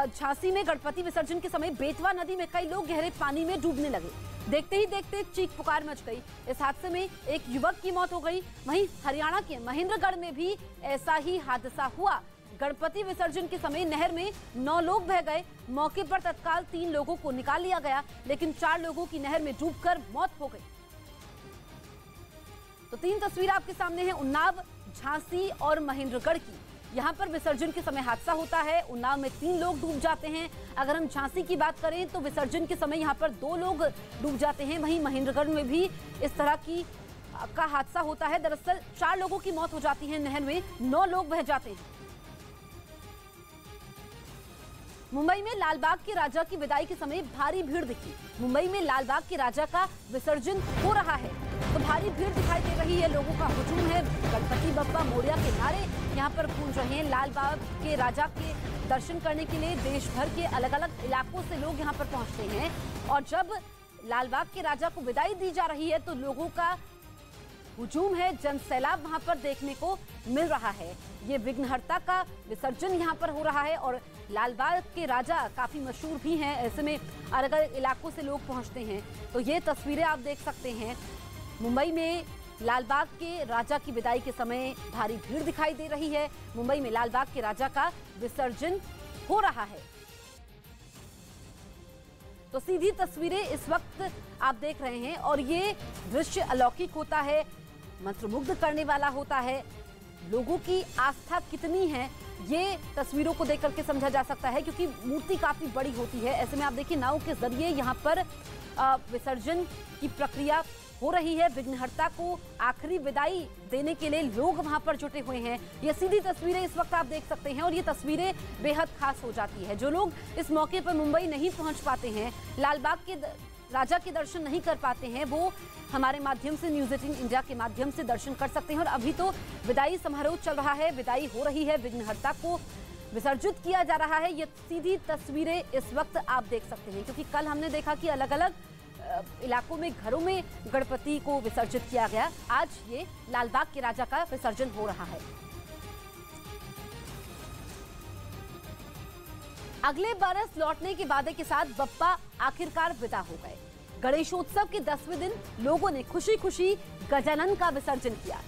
झांसी में गणपति विसर्जन के समय बेतवा नदी में कई लोग गहरे पानी में डूबने लगे। देखते ही देखते चीख पुकार मच गई। इस हादसे में एक युवक की मौत हो गई। वहीं हरियाणा के महेंद्रगढ़ में भी ऐसा ही हादसा हुआ। गणपति विसर्जन के समय नहर में 9 लोग बह गए। मौके पर तत्काल 3 लोगों को निकाल लिया गया, लेकिन 4 लोगों की नहर में डूबकर मौत हो गई। तो 3 तस्वीरें आपके सामने हैं उन्नाव, झांसी और महेंद्रगढ़ की। यहाँ पर विसर्जन के समय हादसा होता है। उन्नाव में 3 लोग डूब जाते हैं। अगर हम झांसी की बात करें तो विसर्जन के समय यहाँ पर 2 लोग डूब जाते हैं। वहीं महेंद्रगढ़ में भी इस तरह का हादसा होता है। दरअसल 4 लोगों की मौत हो जाती है नहर में, 9 लोग बह जाते हैं। मुंबई में लालबाग के राजा की विदाई के समय भारी भीड़ दिखी। मुंबई में लालबाग के राजा का विसर्जन हो रहा है तो भारी भीड़ दिखाई दे रही है। लोगों का हुजूम है। गणपति बप्पा मोरिया के नारे यहाँ पर गूंज रहे हैं। लालबाग के राजा के दर्शन करने के लिए देश भर के अलग अलग इलाकों से लोग यहाँ पर पहुंचते हैं और जब लालबाग के राजा को विदाई दी जा रही है तो लोगों का हुजूम है, जनसैलाब वहां पर देखने को मिल रहा है। ये विघ्नहर्ता का विसर्जन यहाँ पर हो रहा है और लालबाग के राजा काफी मशहूर भी हैं। ऐसे में अलग अलग इलाकों से लोग पहुंचते हैं। तो ये तस्वीरें आप देख सकते हैं। मुंबई में लालबाग के राजा की विदाई के समय भारी भीड़ दिखाई दे रही है। मुंबई में लालबाग के राजा का विसर्जन हो रहा है। तो सीधी तस्वीरें इस वक्त आप देख रहे हैं और ये दृश्य अलौकिक होता है, मंत्रमुग्ध करने वाला होता है। लोगों की आस्था कितनी है ये तस्वीरों को देख करके समझा जा सकता है, क्योंकि मूर्ति काफी बड़ी होती है। ऐसे में आप देखिए नाव के जरिए यहाँ पर विसर्जन की प्रक्रिया हो रही है। विघ्नहर्ता को आखिरी विदाई देने के लिए लोग वहां पर जुटे हुए हैं। ये सीधी तस्वीरें इस वक्त आप देख सकते हैं और ये तस्वीरें बेहद खास हो जाती है। जो लोग इस मौके पर मुंबई नहीं पहुंच पाते हैं, लालबाग के राजा के दर्शन नहीं कर पाते हैं, वो हमारे माध्यम से न्यूज़ 18 इंडिया के माध्यम से दर्शन कर सकते हैं। और अभी तो विदाई समारोह चल रहा है, विदाई हो रही है, विघ्नहर्ता को विसर्जित किया जा रहा है। ये सीधी तस्वीरें इस वक्त आप देख सकते हैं, क्योंकि कल हमने देखा कि अलग अलग इलाकों में घरों में गणपति को विसर्जित किया गया। आज ये लालबाग के राजा का विसर्जन हो रहा है। अगले बरस लौटने के वादे के साथ बप्पा आखिरकार विदा हो गए। गणेशोत्सव के 10वें दिन लोगों ने खुशी खुशी गजानन का विसर्जन किया।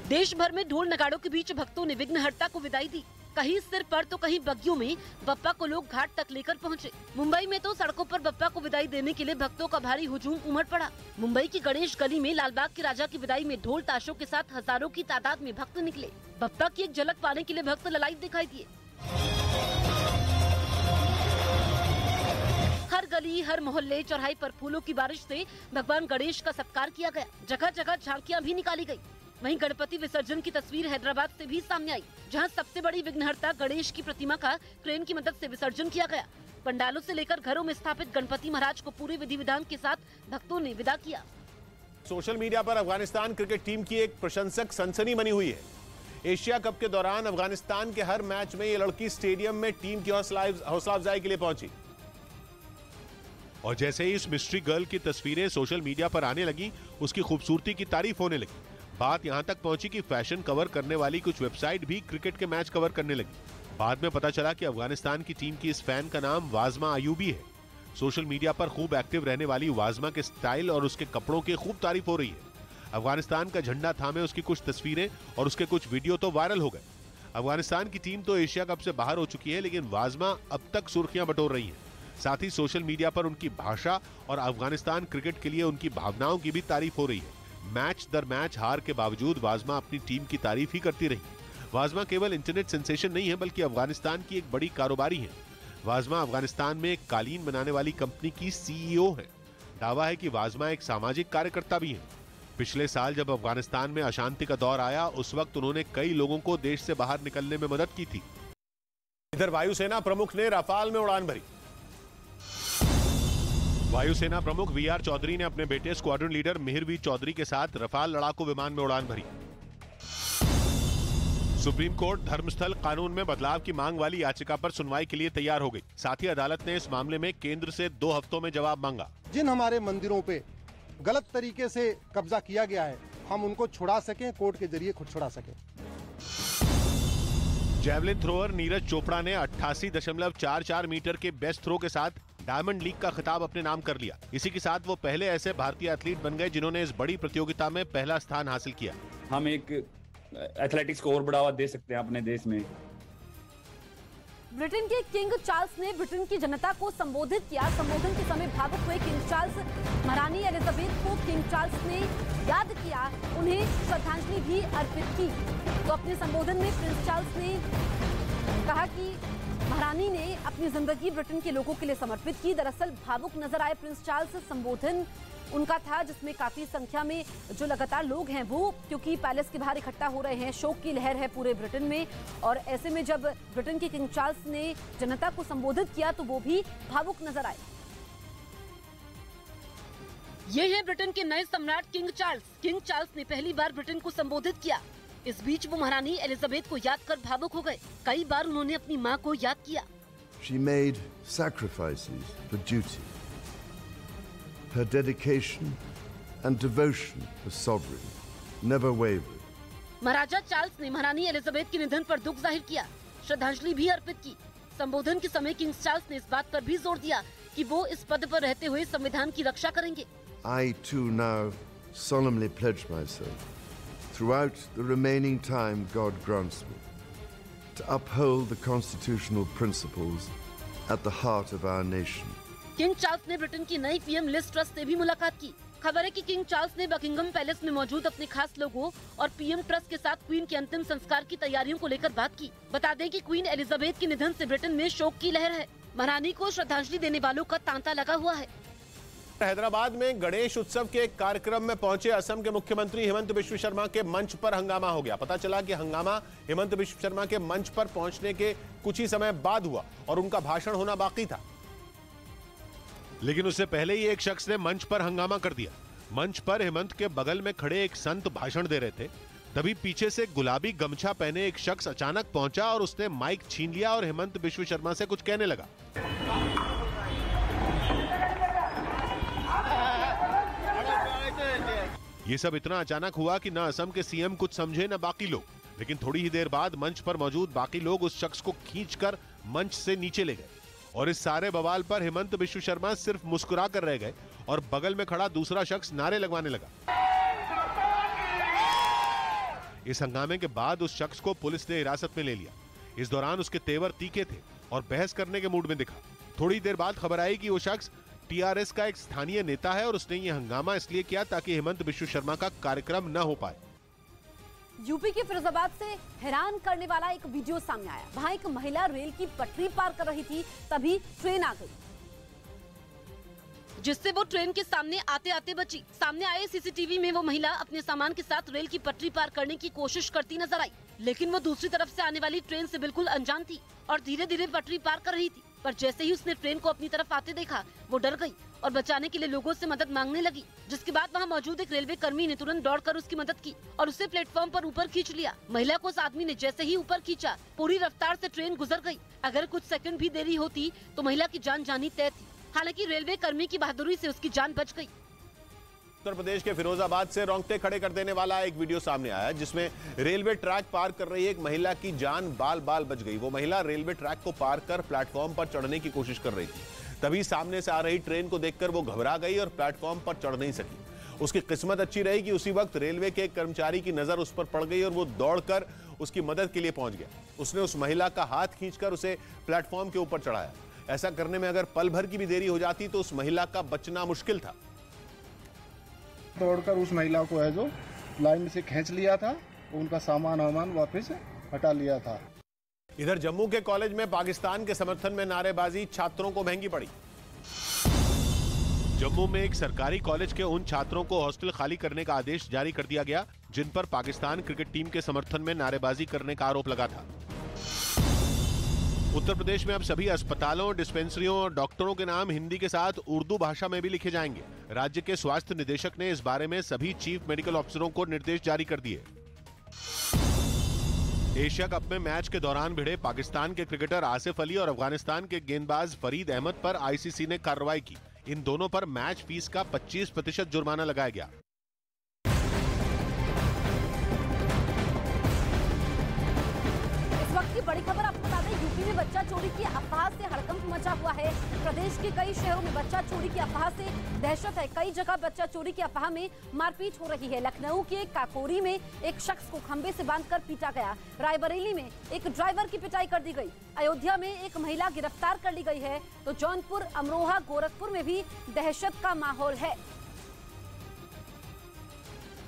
देश भर में ढोल नगाड़ों के बीच भक्तों ने विघ्नहर्ता को विदाई दी। कहीं सिर पर तो कहीं बग्गियों में बप्पा को लोग घाट तक लेकर पहुंचे। मुंबई में तो सड़कों पर बप्पा को विदाई देने के लिए भक्तों का भारी हुजूम उमड़ पड़ा। मुंबई की गणेश गली में लालबाग के राजा की विदाई में ढोल ताशों के साथ हजारों की तादाद में भक्त निकले। बप्पा की एक झलक पाने के लिए भक्त ललायत दिखाई दिए। हर गली, हर मोहल्ले, चौराहे पर फूलों की बारिश से भगवान गणेश का सत्कार किया गया। जगह जगह झांकियां भी निकाली गयी। वहीं गणपति विसर्जन की तस्वीर हैदराबाद से भी सामने आई, जहां सबसे बड़ी विघ्नहर्ता गणेश की प्रतिमा का क्रेन की मदद से विसर्जन किया गया। पंडालों से लेकर घरों में स्थापित गणपति महाराज को पूरे विधि विधान के साथ भक्तों ने विदा किया। सोशल मीडिया पर अफगानिस्तान क्रिकेट टीम की एक प्रशंसक सनसनी बनी हुई है। एशिया कप के दौरान अफगानिस्तान के हर मैच में ये लड़की स्टेडियम में टीम की हौसला अफजाई के लिए पहुंची और जैसे ही इस मिस्ट्री गर्ल की तस्वीरें सोशल मीडिया पर आने लगी, उसकी खूबसूरती की तारीफ होने लगी। बात यहां तक पहुंची कि फैशन कवर करने वाली कुछ वेबसाइट भी क्रिकेट के मैच कवर करने लगी। बाद में पता चला कि अफगानिस्तान की टीम की इस फैन का नाम वाजमा अयूबी है। सोशल मीडिया पर खूब एक्टिव रहने वाली वाजमा के स्टाइल और उसके कपड़ों की खूब तारीफ हो रही है। अफगानिस्तान का झंडा थामे उसकी कुछ तस्वीरें और उसके कुछ वीडियो तो वायरल हो गए। अफगानिस्तान की टीम तो एशिया कप से बाहर हो चुकी है, लेकिन वाजमा अब तक सुर्खियां बटोर रही है। साथ ही सोशल मीडिया पर उनकी भाषा और अफगानिस्तान क्रिकेट के लिए उनकी भावनाओं की भी तारीफ हो रही है। मैच दर मैच हार के बावजूद वाजमा अपनी टीम की तारीफ ही करती रही। वाजमा केवल इंटरनेट सेंसेशन नहीं है, बल्कि अफगानिस्तान की एक बड़ी कारोबारी है। वाजमा अफगानिस्तान में एक कालीन बनाने वाली कंपनी की सीईओ है। दावा है कि वाजमा एक सामाजिक कार्यकर्ता भी है। पिछले साल जब अफगानिस्तान में अशांति का दौर आया, उस वक्त उन्होंने कई लोगों को देश से बाहर निकलने में मदद की थी। इधर वायुसेना प्रमुख ने राफाल में उड़ान भरी। वायुसेना प्रमुख वीआर चौधरी ने अपने बेटे स्क्वाड्रन लीडर मिहिरवीर चौधरी के साथ रफाल लड़ाकू विमान में उड़ान भरी। सुप्रीम कोर्ट धर्मस्थल कानून में बदलाव की मांग वाली याचिका पर सुनवाई के लिए तैयार हो गई। साथ ही अदालत ने इस मामले में केंद्र से 2 हफ्तों में जवाब मांगा। जिन हमारे मंदिरों पे गलत तरीके से कब्जा किया गया है, हम उनको छुड़ा सकें, कोर्ट के जरिए खुद छुड़ा सकें। जैवलिन थ्रोअर नीरज चोपड़ा ने 88.44 मीटर के बेस्ट थ्रो के साथ डायमंड लीग का खिताब अपने नाम कर लिया। इसी के साथ वो पहले ऐसे भारतीय एथलीट बन गए जिन्होंने इस बड़ी प्रतियोगिता में पहला स्थान हासिल किया। हम एक एथलेटिक्स को और बढ़ावा दे सकते हैं अपने देश में। ब्रिटेन के किंग चार्ल्स ने ब्रिटेन की जनता को संबोधित किया। संबोधन के समय भावुक हुए किंग चार्ल्स महारानी एलिजाबेथ को किंग चार्ल्स ने याद किया, उन्हें श्रद्धांजलि भी अर्पित की। तो अपने संबोधन में प्रिंस चार्ल्स ने कहा कि महारानी ने अपनी जिंदगी ब्रिटेन के लोगों के लिए समर्पित की। दरअसल भावुक नजर आए प्रिंस चार्ल्स। संबोधन उनका था जिसमें काफी संख्या में जो लगातार लोग हैं वो क्योंकि पैलेस के बाहर इकट्ठा हो रहे हैं। शोक की लहर है पूरे ब्रिटेन में और ऐसे में जब ब्रिटेन के किंग चार्ल्स ने जनता को संबोधित किया तो वो भी भावुक नजर आए। ये है ब्रिटेन के नए सम्राट किंग चार्ल्स। किंग चार्ल्स ने पहली बार ब्रिटेन को संबोधित किया। इस बीच वो महारानी एलिजाबेथ को याद कर भावुक हो गए। कई बार उन्होंने अपनी मां को याद किया। She made sacrifices for duty. Her dedication and devotion to sovereign never wavered. Maharaja Charles ने महारानी एलिजाबेथ के निधन पर दुख जाहिर किया, श्रद्धांजलि भी अर्पित की। संबोधन के समय किंग चार्ल्स ने इस बात पर भी जोर दिया कि वो इस पद पर रहते हुए संविधान की रक्षा करेंगे। I too now solemnly pledge myself, throughout the remaining time God grants me, to uphold the constitutional principles at the heart of our nation. King Charles ने ब्रिटेन की नई पीएम लिज ट्रस से भी मुलाकात की। खबर है कि किंग चार्ल्स ने बकिंगम पैलेस में मौजूद अपने खास लोगों और पीएम ट्रस के साथ क्वीन के अंतिम संस्कार की तैयारियों को लेकर बात की। बता दें कि क्वीन एलिजाबेथ के निधन से ब्रिटेन में शोक की लहर है। महारानी को श्रद्धांजलि देने वालों का तांता लगा हुआ है। हैदराबाद में गणेश उत्सव के कार्यक्रम में पहुंचे असम के मुख्यमंत्री हेमंत बिश्व शर्मा के मंच पर हंगामा हो गया। पता चला कि हंगामा हेमंत बिश्व शर्मा के मंच पर पहुंचने के कुछ ही समय बाद हुआ और उनका भाषण होना बाकी था। लेकिन उससे पहले ही एक शख्स ने मंच पर हंगामा कर दिया। मंच पर हेमंत के बगल में खड़े एक संत भाषण दे रहे थे। तभी पीछे से गुलाबी गमछा पहने एक शख्स अचानक पहुंचा और उसने माइक छीन लिया और हेमंत बिश्व शर्मा से कुछ कहने लगा। ये सब इतना अचानक हुआ कि न असम के सीएम कुछ समझे न बाकी लोग। लेकिन थोड़ी ही देर बाद मंच पर मौजूद बाकी लोग उस शख्स को खींचकर मंच से नीचे ले गए और इस सारे बवाल पर हेमंत बिश्व शर्मा सिर्फ मुस्कुरा कर रह गए और बगल में खड़ा दूसरा शख्स नारे लगवाने लगा। इस हंगामे के बाद उस शख्स को पुलिस ने हिरासत में ले लिया। इस दौरान उसके तेवर तीखे थे और बहस करने के मूड में दिखा। थोड़ी देर बाद खबर आई कि वो शख्स टीआरएस का एक स्थानीय नेता है और उसने ये हंगामा इसलिए किया ताकि हेमंत बिश्व शर्मा का कार्यक्रम न हो पाए। यूपी के फिरोजाबाद से हैरान करने वाला एक वीडियो सामने आया। वहां एक महिला रेल की पटरी पार कर रही थी, तभी ट्रेन आ गई जिससे वो ट्रेन के सामने आते आते बची। सामने आए सीसीटीवी में वो महिला अपने सामान के साथ रेल की पटरी पार करने की कोशिश करती नजर आई, लेकिन वो दूसरी तरफ से आने वाली ट्रेन से बिल्कुल अनजान थी और धीरे धीरे पटरी पार कर रही थी। पर जैसे ही उसने ट्रेन को अपनी तरफ आते देखा वो डर गई और बचाने के लिए लोगों से मदद मांगने लगी, जिसके बाद वहां मौजूद एक रेलवे कर्मी ने तुरंत दौड़कर उसकी मदद की और उसे प्लेटफॉर्म पर ऊपर खींच लिया। महिला को उस आदमी ने जैसे ही ऊपर खींचा पूरी रफ्तार से ट्रेन गुजर गई। अगर कुछ सेकंड भी देरी होती तो महिला की जान जानी तय थी। हालांकि रेलवे कर्मी की बहादुरी से उसकी जान बच गई। उत्तर प्रदेश के फिरोजाबाद से रोंगटे खड़े कर देने वाला एक वीडियो सामने आया जिसमें रेलवे ट्रैक पार कर रही एक महिला की जान बाल बाल बच गई। वो महिला रेलवे ट्रैक को पार कर प्लेटफॉर्म पर चढ़ने की कोशिश कर रही थी। तभी सामने से आ रही ट्रेन को देखकर वो घबरा गई और प्लेटफॉर्म पर चढ़ नहीं सकी। उसकी किस्मत अच्छी रही कि उसी वक्त रेलवे के एक कर्मचारी की नजर उस पर पड़ गई और वो दौड़कर उसकी मदद के लिए पहुंच गया। उसने उस महिला का हाथ खींचकर उसे प्लेटफॉर्म के ऊपर चढ़ाया। ऐसा करने में अगर पल भर की भी देरी हो जाती तो उस महिला का बचना मुश्किल था। दौड़कर उस महिला को है जो लाइन से खींच लिया था, उनका सामान वापस हटा लिया था। इधर जम्मू के कॉलेज में पाकिस्तान के समर्थन में नारेबाजी छात्रों को महंगी पड़ी। जम्मू में एक सरकारी कॉलेज के उन छात्रों को हॉस्टल खाली करने का आदेश जारी कर दिया गया जिन पर पाकिस्तान क्रिकेट टीम के समर्थन में नारेबाजी करने का आरोप लगा था। उत्तर प्रदेश में अब सभी अस्पतालों, डिस्पेंसरियों और डॉक्टरों के नाम हिंदी के साथ उर्दू भाषा में भी लिखे जाएंगे। राज्य के स्वास्थ्य निदेशक ने इस बारे में सभी चीफ मेडिकल ऑफिसरों को निर्देश जारी कर दिए। एशिया कप में मैच के दौरान भिड़े पाकिस्तान के क्रिकेटर आसिफ अली और अफगानिस्तान के गेंदबाज फरीद अहमद पर आईसीसी ने कार्रवाई की। इन दोनों पर मैच फीस का 25% जुर्माना लगाया गया। इस वक्त की बड़ी खबर आपको बता दें यूपी में बच्चा चोरी की अफवाह से हड़कंप मचा हुआ है। प्रदेश के कई शहरों में बच्चा चोरी की अफवाह से दहशत है। कई जगह बच्चा चोरी की अफवाह में मारपीट हो रही है। लखनऊ के काकोरी में एक शख्स को खंबे से बांधकर पीटा गया। रायबरेली में एक ड्राइवर की पिटाई कर दी गई। अयोध्या में एक महिला गिरफ्तार कर ली गई है। तो जौनपुर, अमरोहा, गोरखपुर में भी दहशत का माहौल है।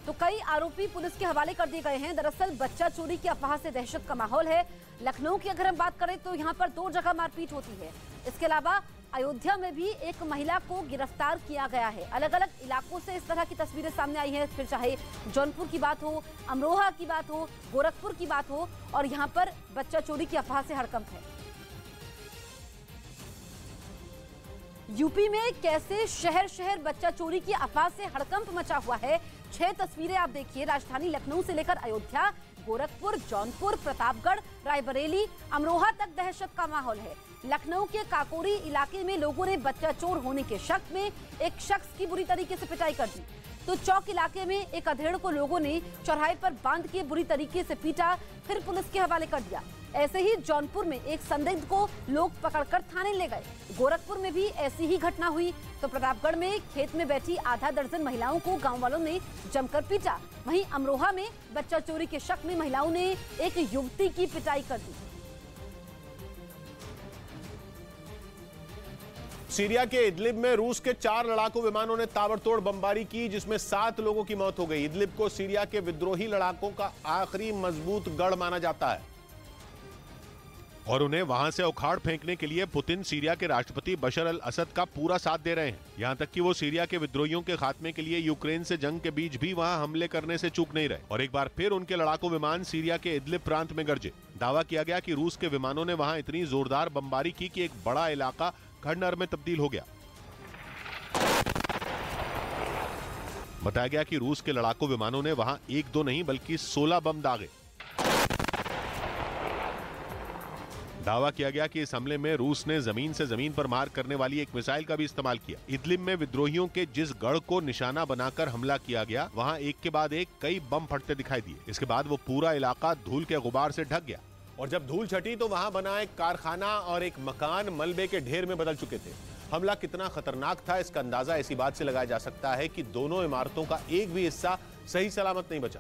तो कई आरोपी पुलिस के हवाले कर दिए गए हैं। दरअसल बच्चा चोरी की अफवाह से दहशत का माहौल है। लखनऊ की अगर हम बात करें तो यहाँ पर 2 जगह मारपीट होती है। इसके अलावा अयोध्या में भी एक महिला को गिरफ्तार किया गया है। अलग अलग इलाकों से इस तरह की तस्वीरें सामने आई हैं। फिर चाहे जौनपुर की बात हो, अमरोहा की बात हो, गोरखपुर की बात हो, और यहाँ पर बच्चा चोरी की अफवाह से हड़कंप है। यूपी में कैसे शहर शहर बच्चा चोरी की अफवाह से हड़कंप मचा हुआ है। 6 तस्वीरें आप देखिए। राजधानी लखनऊ से लेकर अयोध्या, गोरखपुर, जौनपुर, प्रतापगढ़, रायबरेली, अमरोहा तक दहशत का माहौल है। लखनऊ के काकोरी इलाके में लोगों ने बच्चा चोर होने के शक में एक शख्स की बुरी तरीके से पिटाई कर दी। तो चौक इलाके में एक अधेड़ को लोगों ने चौराहे पर बांध के बुरी तरीके से पीटा, फिर पुलिस के हवाले कर दिया। ऐसे ही जौनपुर में एक संदिग्ध को लोग पकड़कर थाने ले गए। गोरखपुर में भी ऐसी ही घटना हुई। तो प्रतापगढ़ में खेत में बैठी आधा दर्जन महिलाओं को गांव वालों ने जमकर पीटा। वहीं अमरोहा में बच्चा चोरी के शक में महिलाओं ने एक युवती की पिटाई कर दी। सीरिया के इदलिब में रूस के 4 लड़ाकू विमानों ने ताबड़तोड़ बमबारी की, जिसमें 7 लोगों की मौत हो गई। इदलिब को सीरिया के विद्रोही लड़ाकों का आखिरी मजबूत गढ़ माना जाता है और उन्हें वहां से उखाड़ फेंकने के लिए पुतिन सीरिया के राष्ट्रपति बशर अल असद का पूरा साथ दे रहे हैं। यहां तक कि वो सीरिया के विद्रोहियों के खात्मे के लिए यूक्रेन से जंग के बीच भी वहां हमले करने से चूक नहीं रहे। और एक बार फिर उनके लड़ाकू विमान सीरिया के इदलिब प्रांत में गरजे। दावा किया गया कि रूस के विमानों ने वहां इतनी जोरदार बमबारी की कि एक बड़ा इलाका खंडहर में तब्दील हो गया। बताया गया कि रूस के लड़ाकू विमानों ने वहां 1-2 नहीं बल्कि 16 बम दागे। दावा किया गया कि इस हमले में रूस ने जमीन से जमीन पर मार करने वाली एक मिसाइल का भी इस्तेमाल किया। इदलिब में विद्रोहियों के जिस गढ़ को निशाना बनाकर हमला किया गया, वहां एक के बाद एक कई बम फटते दिखाई दिए। इसके बाद वो पूरा इलाका धूल के गुबार से ढक गया। और जब धूल छटी तो वहां बना एक कारखाना और एक मकान मलबे के ढेर में बदल चुके थे। हमला कितना खतरनाक था इसका अंदाजा इसी बात से लगाया जा सकता है कि दोनों इमारतों का एक भी हिस्सा सही सलामत नहीं बचा,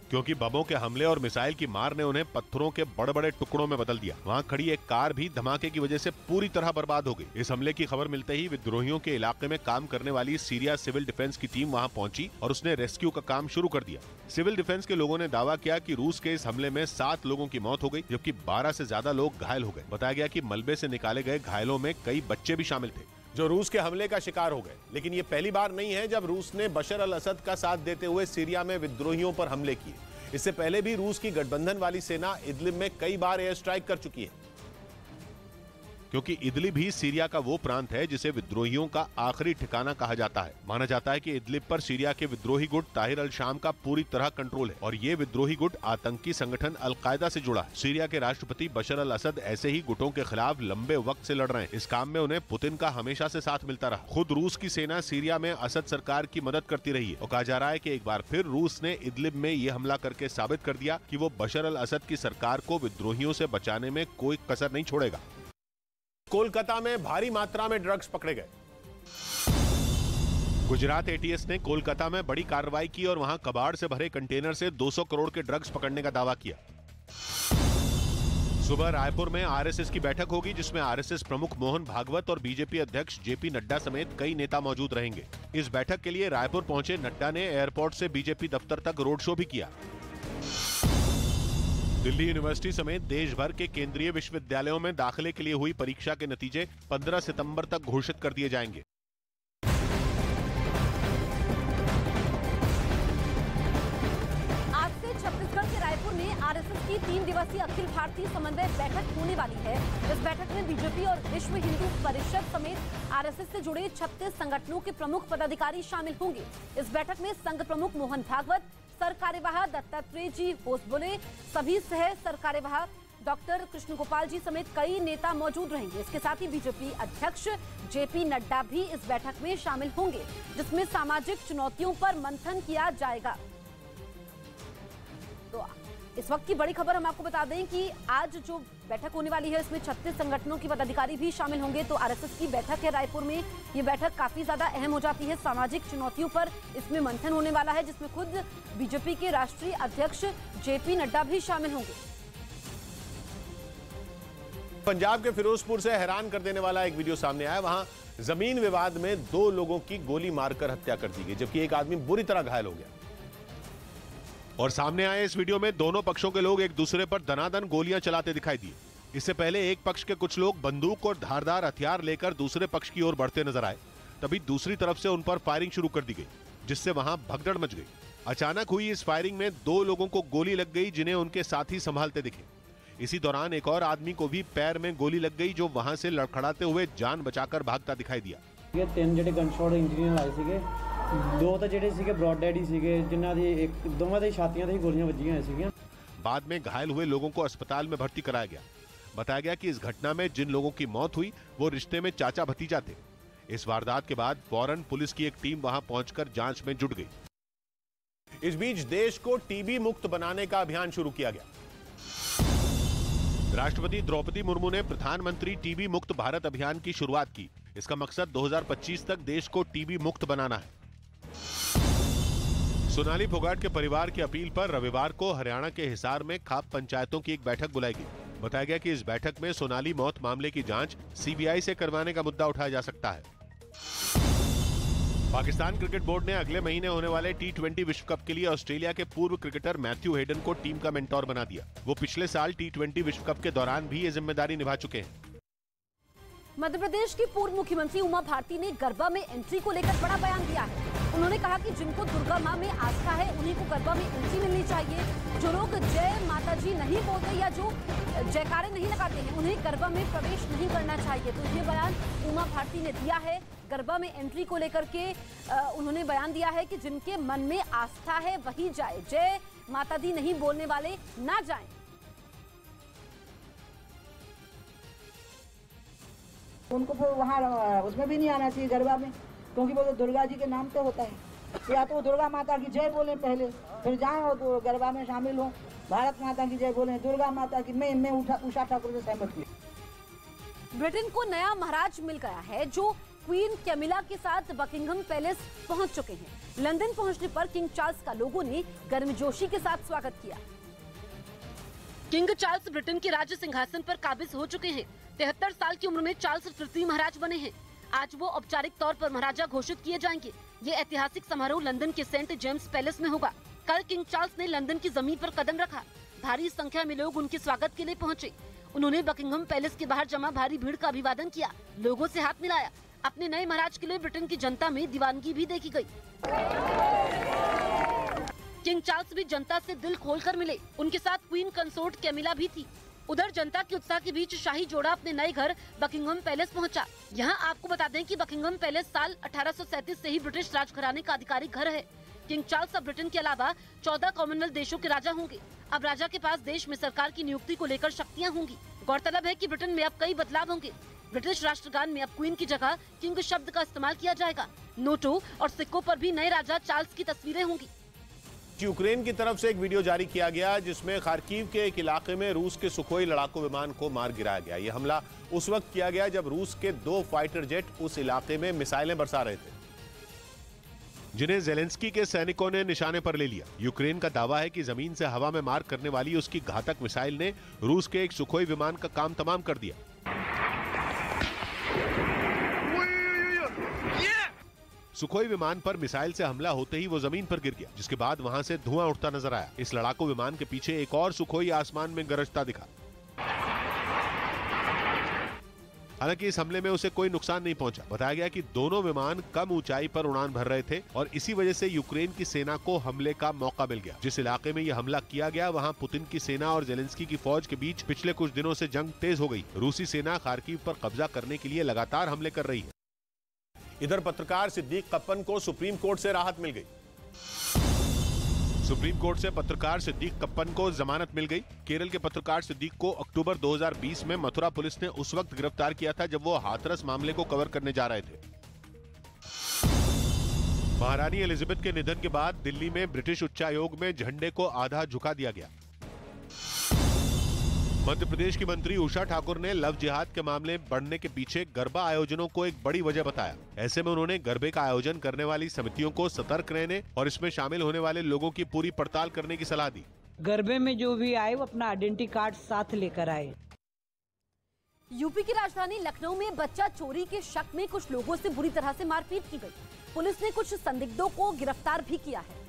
क्योंकि बमों के हमले और मिसाइल की मार ने उन्हें पत्थरों के बड़े बड़े टुकड़ों में बदल दिया। वहां खड़ी एक कार भी धमाके की वजह से पूरी तरह बर्बाद हो गई। इस हमले की खबर मिलते ही विद्रोहियों के इलाके में काम करने वाली सीरिया सिविल डिफेंस की टीम वहां पहुंची और उसने रेस्क्यू का काम शुरू कर दिया। सिविल डिफेंस के लोगों ने दावा किया कि रूस के इस हमले में 7 लोगों की मौत हो गई, जबकि 12 से ज्यादा लोग घायल हो गए। बताया गया कि मलबे से निकाले गए घायलों में कई बच्चे भी शामिल थे जो रूस के हमले का शिकार हो गए। लेकिन ये पहली बार नहीं है जब रूस ने बशर अल असद का साथ देते हुए सीरिया में विद्रोहियों पर हमले किए। इससे पहले भी रूस की गठबंधन वाली सेना इदलिब में कई बार एयर स्ट्राइक कर चुकी है, क्योंकि इदलिब ही सीरिया का वो प्रांत है जिसे विद्रोहियों का आखिरी ठिकाना कहा जाता है। माना जाता है कि इदलिब पर सीरिया के विद्रोही गुट ताहिर अल शाम का पूरी तरह कंट्रोल है और ये विद्रोही गुट आतंकी संगठन अल कायदा से जुड़ा है। सीरिया के राष्ट्रपति बशर अल असद ऐसे ही गुटों के खिलाफ लंबे वक्त से लड़ रहे हैं। इस काम में उन्हें पुतिन का हमेशा से साथ मिलता रहा। खुद रूस की सेना सीरिया में असद सरकार की मदद करती रही है और कहा जा रहा है कि एक बार फिर रूस ने इदलिब में ये हमला करके साबित कर दिया कि वो बशर अल असद की सरकार को विद्रोहियों से बचाने में कोई कसर नहीं छोड़ेगा। कोलकाता में भारी मात्रा में ड्रग्स पकड़े गए। गुजरात एटीएस ने कोलकाता में बड़ी कार्रवाई की और वहां कबाड़ से भरे कंटेनर से 200 करोड़ के ड्रग्स पकड़ने का दावा किया। सुबह रायपुर में आरएसएस की बैठक होगी, जिसमें आरएसएस प्रमुख मोहन भागवत और बीजेपी अध्यक्ष जेपी नड्डा समेत कई नेता मौजूद रहेंगे। इस बैठक के लिए रायपुर पहुंचे नड्डा ने एयरपोर्ट से बीजेपी दफ्तर तक रोड शो भी किया। दिल्ली यूनिवर्सिटी समेत देश भर के केंद्रीय विश्वविद्यालयों में दाखिले के लिए हुई परीक्षा के नतीजे 15 सितंबर तक घोषित कर दिए जाएंगे। आज से छत्तीसगढ़ के रायपुर में आरएसएस की 3 दिवसीय अखिल भारतीय समन्वय बैठक होने वाली है। इस बैठक में बीजेपी और विश्व हिंदू परिषद समेत आरएसएस से जुड़े 36 संगठनों के प्रमुख पदाधिकारी शामिल होंगे। इस बैठक में संघ प्रमुख मोहन भागवत, सरकार्यवाह दत्तात्रेय जी होसबोले, सभी सह सरकार्यवाह डॉक्टर कृष्ण गोपाल जी समेत कई नेता मौजूद रहेंगे। इसके साथ ही बीजेपी अध्यक्ष जेपी नड्डा भी इस बैठक में शामिल होंगे, जिसमें सामाजिक चुनौतियों पर मंथन किया जाएगा। तो इस वक्त की बड़ी खबर हम आपको बता दें कि आज जो बैठक होने वाली है इसमें 36 संगठनों के पदाधिकारी भी शामिल होंगे। तो आरएसएस की बैठक है रायपुर में, ये बैठक काफी ज्यादा अहम हो जाती है। सामाजिक चुनौतियों पर इसमें मंथन होने वाला है, जिसमें खुद बीजेपी के राष्ट्रीय अध्यक्ष जेपी नड्डा भी शामिल होंगे। पंजाब के फिरोजपुर से हैरान कर देने वाला एक वीडियो सामने आया। वहां जमीन विवाद में 2 लोगों की गोली मारकर हत्या कर दी गई, जबकि एक आदमी बुरी तरह घायल हो गया। और सामने आए इस वीडियो में दोनों पक्षों के लोग एक दूसरे पर दनादन गोलियां चलाते दिखाई दिए। इससे पहले एक पक्ष के कुछ लोग बंदूक और धारदार हथियार लेकर दूसरे पक्ष की ओर बढ़ते नजर आए। तभी दूसरी तरफ से उन पर फायरिंग शुरू कर दी गई, जिससे वहां भगदड़ मच गई। अचानक हुई इस फायरिंग में 2 लोगों को गोली लग गई, जिन्हें उनके साथी संभालते दिखे। इसी दौरान एक और आदमी को भी पैर में गोली लग गई, जो वहां से लड़खड़ाते हुए जान बचाकर भागता दिखाई दिया। 3 ਜਿਹੜੇ ਗਨਸ਼ਾਟ ਇੰਜੀਨੀਅਰ ਆਏ ਸੀਗੇ, 2 ਤਾਂ ਜਿਹੜੇ ਸੀਗੇ ਬ੍ਰੌਡ ਡੈਡ ਹੀ ਸੀਗੇ, ਜਿਨ੍ਹਾਂ ਦੀ ਦੋਵਾਂ ਦੇ ਛਾਤੀਆਂ ਤੇ ਹੀ ਗੋਲੀਆਂ ਵੱਜੀਆਂ ਹੋਈਆਂ ਸੀਗੀਆਂ। बाद में घायल हुए लोगों को अस्पताल में भर्ती कराया गया। बताया गया कि इस घटना में जिन लोगों की मौत हुई वो रिश्ते में चाचा भतीजा थे। इस वारदात के बाद फौरन पुलिस की एक टीम वहां पहुंचकर जांच में जुट गई। इस बीच देश को टीबी मुक्त बनाने का अभियान शुरू किया गया। राष्ट्रपति द्रौपदी मुर्मू ने प्रधानमंत्री टीबी मुक्त भारत अभियान की शुरुआत की। इसका मकसद 2025 तक देश को टीबी मुक्त बनाना है। सोनाली फोगाट के परिवार की अपील पर रविवार को हरियाणा के हिसार में खाप पंचायतों की एक बैठक बुलाई गई। बताया गया कि इस बैठक में सोनाली मौत मामले की जांच सीबीआई से करवाने का मुद्दा उठाया जा सकता है। पाकिस्तान क्रिकेट बोर्ड ने अगले महीने होने वाले T20 विश्व कप के लिए ऑस्ट्रेलिया के पूर्व क्रिकेटर मैथ्यू हेडन को टीम का मेंटोर बना दिया। वो पिछले साल T20 विश्व कप के दौरान भी ये जिम्मेदारी निभा चुके हैं। मध्य प्रदेश की पूर्व मुख्यमंत्री उमा भारती ने गरबा में एंट्री को लेकर बड़ा बयान दिया है। उन्होंने कहा कि जिनको दुर्गा मां में आस्था है उन्हीं को गरबा में एंट्री मिलनी चाहिए। जो लोग जय माता जी नहीं बोलते या जो जयकारे नहीं लगाते हैं उन्हें गरबा में प्रवेश नहीं करना चाहिए। तो ये बयान उमा भारती ने दिया है। गरबा में एंट्री को लेकर के उन्होंने बयान दिया है कि जिनके मन में आस्था है वही जाए, जय माता दी नहीं बोलने वाले ना जाएं। उनको वहाँ उसमें भी नहीं आना चाहिए गरबा में, क्योंकि वो तो दुर्गा जी के नाम पे होता है। या तो दुर्गा माता की जय बोलें पहले, फिर जाएं और तो गरबा में शामिल हों। भारत माता की जय बोलें, दुर्गा माता की। मैं उषा ठाकुर से सहमत हूँ। ब्रिटेन को नया महाराज मिल गया है, जो क्वीन कैमिला के साथ बकिंघम पैलेस पहुंच चुके हैं। लंदन पहुंचने पर किंग चार्ल्स का लोगों ने गर्मजोशी के साथ स्वागत किया। किंग चार्ल्स ब्रिटेन के राज्य सिंहासन पर काबिज हो चुके हैं। 73 साल की उम्र में चार्ल्स तृतीय महाराज बने हैं। आज वो औपचारिक तौर पर महाराजा घोषित किए जाएंगे। ये ऐतिहासिक समारोह लंदन के सेंट जेम्स पैलेस में होगा। कल किंग चार्ल्स ने लंदन की जमीन पर कदम रखा। भारी संख्या में लोग उनके स्वागत के लिए पहुंचे। उन्होंने बकिंघम पैलेस के बाहर जमा भारी भीड़ का अभिवादन किया, लोगों से हाथ मिलाया। अपने नए महाराज के लिए ब्रिटेन की जनता में दीवानगी भी देखी गई। किंग चार्ल्स भी जनता से दिल खोलकर मिले। उनके साथ क्वीन कंसोर्ट कैमिला भी थी। उधर जनता के उत्साह के बीच शाही जोड़ा अपने नए घर बकिंघम पैलेस पहुंचा। यहाँ आपको बता दें कि बकिंघम पैलेस साल 1837 से ही ब्रिटिश राजघराने का आधिकारिक घर है। किंग चार्ल्स अब ब्रिटेन के अलावा 14 कॉमनवेल्थ देशों के राजा होंगे। अब राजा के पास देश में सरकार की नियुक्ति को लेकर शक्तियाँ होंगी। गौरतलब है कि ब्रिटेन में अब कई बदलाव होंगे। ब्रिटिश राष्ट्रगान में अब क्वीन की जगह किंग शब्द का इस्तेमाल किया जाएगा। नोटों और सिक्कों पर भी नए राजा चार्ल्स की तस्वीरें होंगी। यूक्रेन की तरफ से एक वीडियो जारी किया गया, जिसमें खार्किव के एक इलाके में रूस के सुखोई लड़ाकू विमान को मार गिराया गया। यह हमला उस वक्त किया गया जब रूस के 2 फाइटर जेट उस इलाके में मिसाइलें बरसा रहे थे, जिन्हें जेलेंस्की के सैनिकों ने निशाने पर ले लिया। यूक्रेन का दावा है कि जमीन से हवा में मार करने वाली उसकी घातक मिसाइल ने रूस के एक सुखोई विमान का काम तमाम कर दिया। सुखोई विमान पर मिसाइल से हमला होते ही वो जमीन पर गिर गया, जिसके बाद वहां से धुआं उठता नजर आया। इस लड़ाकू विमान के पीछे एक और सुखोई आसमान में गरजता दिखा। हालांकि इस हमले में उसे कोई नुकसान नहीं पहुंचा। बताया गया कि दोनों विमान कम ऊंचाई पर उड़ान भर रहे थे और इसी वजह से यूक्रेन की सेना को हमले का मौका मिल गया। जिस इलाके में यह हमला किया गया वहां पुतिन की सेना और जेलेंस्की की फौज के बीच पिछले कुछ दिनों से जंग तेज हो गई। रूसी सेना खार्किव पर कब्जा करने के लिए लगातार हमले कर रही है। इधर पत्रकार सिद्दीक कप्पन को सुप्रीम कोर्ट से राहत मिल गई। सुप्रीम कोर्ट से पत्रकार सिद्दीक कप्पन को जमानत मिल गई। केरल के पत्रकार सिद्दीक को अक्टूबर 2020 में मथुरा पुलिस ने उस वक्त गिरफ्तार किया था जब वो हाथरस मामले को कवर करने जा रहे थे। महारानी एलिजाबेथ के निधन के बाद दिल्ली में ब्रिटिश उच्चायोग में झंडे को आधा झुका दिया गया। मध्य प्रदेश की मंत्री उषा ठाकुर ने लव जिहाद के मामले बढ़ने के पीछे गरबा आयोजनों को एक बड़ी वजह बताया। ऐसे में उन्होंने गरबे का आयोजन करने वाली समितियों को सतर्क रहने और इसमें शामिल होने वाले लोगों की पूरी पड़ताल करने की सलाह दी। गरबे में जो भी आए वो अपना आइडेंटिटी कार्ड साथ लेकर आए। यूपी की राजधानी लखनऊ में बच्चा चोरी के शक में कुछ लोगों से बुरी तरह से मारपीट की गई। पुलिस ने कुछ संदिग्धों को गिरफ्तार भी किया है।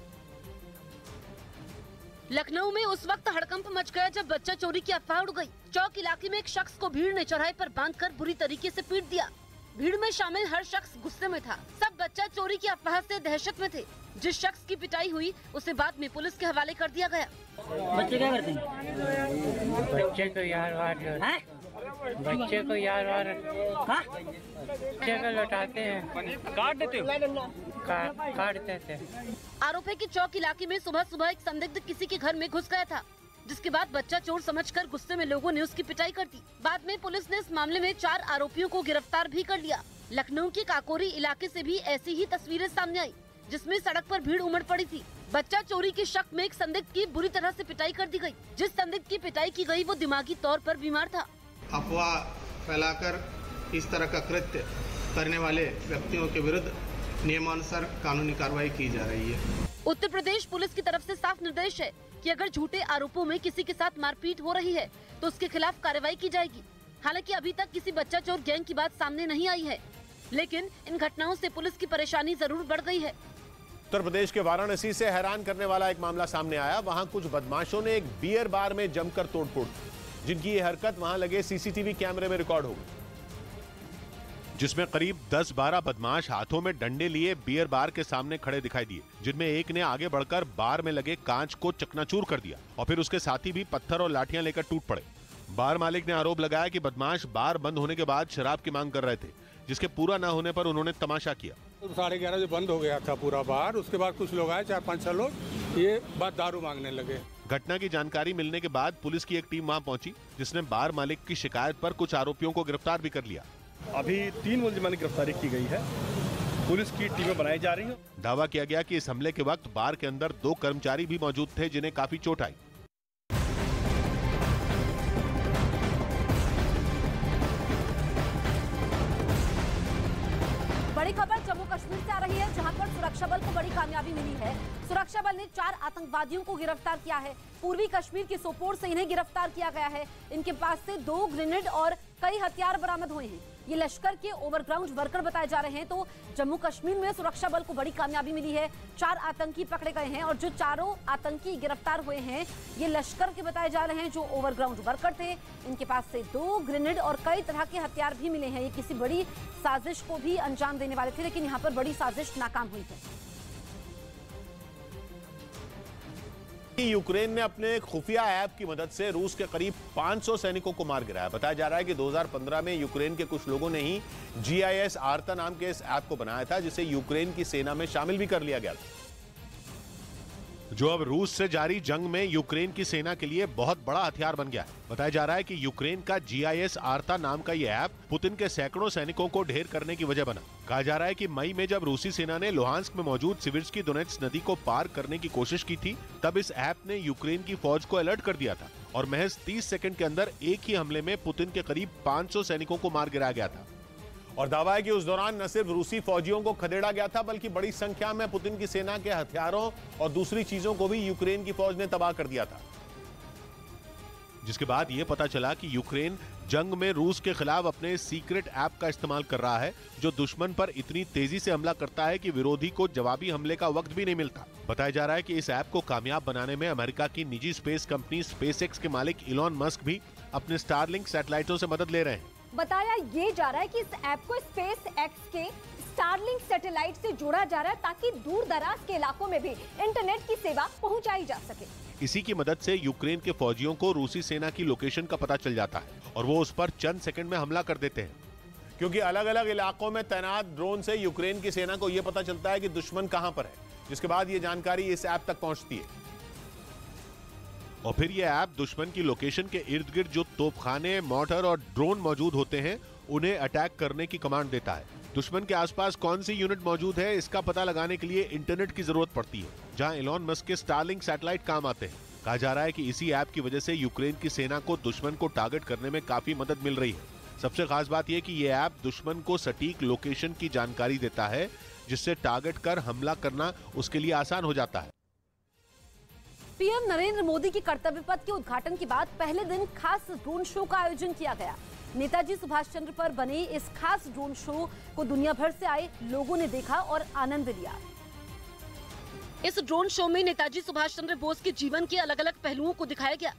लखनऊ में उस वक्त हड़कंप मच गया जब बच्चा चोरी की अफवाह उड़ गई। चौक इलाके में एक शख्स को भीड़ ने चौराहे पर बांधकर बुरी तरीके से पीट दिया। भीड़ में शामिल हर शख्स गुस्से में था। सब बच्चा चोरी की अफवाह से दहशत में थे। जिस शख्स की पिटाई हुई उसे बाद में पुलिस के हवाले कर दिया गया। बच्चे क्या करते हैं? बच्चे को यार बच्चे को यार बच्चे को लौटाते हैं, काट देते काट देते। आरोप है कि चौक इलाके में सुबह सुबह एक संदिग्ध किसी के घर में घुस गया था, जिसके बाद बच्चा चोर समझकर गुस्से में लोगों ने उसकी पिटाई कर दी। बाद में पुलिस ने इस मामले में 4 आरोपियों को गिरफ्तार भी कर लिया। लखनऊ के काकोरी इलाके से भी ऐसी ही तस्वीरें सामने आई, जिसमें सड़क पर भीड़ उमड़ पड़ी थी। बच्चा चोरी के शक में एक संदिग्ध की बुरी तरह से पिटाई कर दी गई। जिस संदिग्ध की पिटाई की गई वो दिमागी तौर पर बीमार था। अफवाह फैलाकर इस तरह का कृत्य करने वाले व्यक्तियों के विरुद्ध नियमानुसार कानूनी कार्रवाई की जा रही है। उत्तर प्रदेश पुलिस की तरफ से साफ निर्देश है कि अगर झूठे आरोपों में किसी के साथ मारपीट हो रही है तो उसके खिलाफ कार्रवाई की जाएगी। हालांकि अभी तक किसी बच्चा चोर गैंग की बात सामने नहीं आई है, लेकिन इन घटनाओं से पुलिस की परेशानी जरूर बढ़ गई है। उत्तर प्रदेश के वाराणसी से हैरान करने वाला एक मामला सामने आया। वहां कुछ बदमाशों ने एक बियर बार में जमकर तोड़फोड़, जिनकी ये हरकत वहां लगे सीसीटीवी कैमरे में रिकॉर्ड हो गई, जिसमें करीब 10-12 बदमाश हाथों में डंडे लिए बियर बार के सामने खड़े दिखाई दिए, जिनमें एक ने आगे बढ़कर बार में लगे कांच को चकनाचूर कर दिया और फिर उसके साथी भी पत्थर और लाठियां लेकर टूट पड़े। बार मालिक ने आरोप लगाया कि बदमाश बार बंद होने के बाद शराब की मांग कर रहे थे, जिसके पूरा न होने पर उन्होंने तमाशा किया। 11:30 बजे बंद हो गया था पूरा बार। उसके बाद कुछ लोग आए, 4-5-6 लोग, ये बात दारू मांगने लगे। घटना की जानकारी मिलने के बाद पुलिस की एक टीम वहां पहुंची, जिसने बार मालिक की शिकायत पर कुछ आरोपियों को गिरफ्तार भी कर लिया। अभी 3 मुलजिमान की गिरफ्तारी की गई है। पुलिस की टीमें बनाई जा रही हैं। दावा किया गया कि इस हमले के वक्त बार के अंदर 2 कर्मचारी भी मौजूद थे, जिन्हें काफी चोट आई। बड़ी खबर जम्मू कश्मीर से आ रही है, जहां पर सुरक्षा बल को बड़ी कामयाबी मिली है। सुरक्षा बल ने 4 आतंकवादियों को गिरफ्तार किया है। पूर्वी कश्मीर के सोपोर से इन्हें गिरफ्तार किया गया है। इनके पास से 2 ग्रेनेड और कई हथियार बरामद हुए हैं। ये लश्कर के ओवरग्राउंड वर्कर बताए जा रहे हैं। तो जम्मू कश्मीर में सुरक्षा बल को बड़ी कामयाबी मिली है। 4 आतंकी पकड़े गए हैं और जो चारों आतंकी गिरफ्तार हुए हैं ये लश्कर के बताए जा रहे हैं, जो ओवरग्राउंड वर्कर थे। इनके पास से 2 ग्रेनेड और कई तरह के हथियार भी मिले हैं। ये किसी बड़ी साजिश को भी अंजाम देने वाले थे, लेकिन यहाँ पर बड़ी साजिश नाकाम हुई है। यूक्रेन ने अपने खुफिया ऐप की मदद से रूस के करीब 500 सैनिकों को मार गिराया। बताया जा रहा है कि 2015 में यूक्रेन के कुछ लोगों ने ही GIS आर्ता नाम के इस ऐप को बनाया था, जिसे यूक्रेन की सेना में शामिल भी कर लिया गया था, जो अब रूस से जारी जंग में यूक्रेन की सेना के लिए बहुत बड़ा हथियार बन गया है। बताया जा रहा है कि यूक्रेन का GIS आर्ता नाम का यह ऐप पुतिन के सैकड़ों सैनिकों को ढेर करने की वजह बना। कहा जा रहा है कि मई में जब रूसी सेना ने लुहांस्क में मौजूद सिविर्स्की दोनेत्स्क नदी को पार करने की कोशिश की थी, तब इस ऐप ने यूक्रेन की फौज को अलर्ट कर दिया था और महज 30 सेकंड के अंदर एक ही हमले में पुतिन के करीब 500 सैनिकों को मार गिराया गया था। और दावा है कि उस दौरान न सिर्फ रूसी फौजियों को खदेड़ा गया था, बल्कि बड़ी संख्या में पुतिन की सेना के हथियारों और दूसरी चीजों को भी यूक्रेन की फौज ने तबाह कर दिया था। जिसके बाद यह पता चला कि यूक्रेन जंग में रूस के खिलाफ अपने सीक्रेट ऐप का इस्तेमाल कर रहा है, जो दुश्मन पर इतनी तेजी से हमला करता है कि विरोधी को जवाबी हमले का वक्त भी नहीं मिलता। बताया जा रहा है कि इस ऐप को कामयाब बनाने में अमेरिका की निजी स्पेस कंपनी स्पेसएक्स के मालिक इलॉन मस्क भी अपने स्टारलिंक सैटेलाइटों से मदद ले रहे हैं। बताया ये जा रहा है कि इस ऐप को स्पेसएक्स के स्टारलिंक सैटेलाइट से जोड़ा जा रहा है, ताकि दूर दराज के इलाकों में भी इंटरनेट की सेवा पहुंचाई जा सके। इसी की मदद से यूक्रेन के फौजियों को रूसी सेना की लोकेशन का पता चल जाता है और वो उस पर चंद सेकंड में हमला कर देते हैं, क्योंकि अलग अलग इलाकों में तैनात ड्रोन से यूक्रेन की सेना को यह पता चलता है कि दुश्मन कहां पर है, जिसके बाद ये जानकारी इस ऐप तक पहुंचती है और फिर यह ऐप दुश्मन की लोकेशन के इर्द गिर्द जो तोपखाने, मोर्टर और ड्रोन मौजूद होते हैं उन्हें अटैक करने की कमांड देता है। दुश्मन के आसपास कौन सी यूनिट मौजूद है इसका पता लगाने के लिए इंटरनेट की जरूरत पड़ती है, जहां इलॉन मस्क के स्टारलिंक सैटेलाइट काम आते हैं। कहा जा रहा है कि इसी ऐप की वजह से यूक्रेन की सेना को दुश्मन को टारगेट करने में काफी मदद मिल रही है। सबसे खास बात यह कि यह ऐप दुश्मन को सटीक लोकेशन की जानकारी देता है, जिससे टारगेट कर हमला करना उसके लिए आसान हो जाता है। पीएम नरेंद्र मोदी की कर्तव्य पथ के उद्घाटन के बाद पहले दिन खास ड्रोन शो का आयोजन किया गया। नेताजी सुभाष चंद्र पर बने इस खास ड्रोन शो को दुनिया भर से आए लोगों ने देखा और आनंद लिया। इस ड्रोन शो में नेताजी सुभाष चंद्र बोस के जीवन के अलग अलग पहलुओं को दिखाया गया।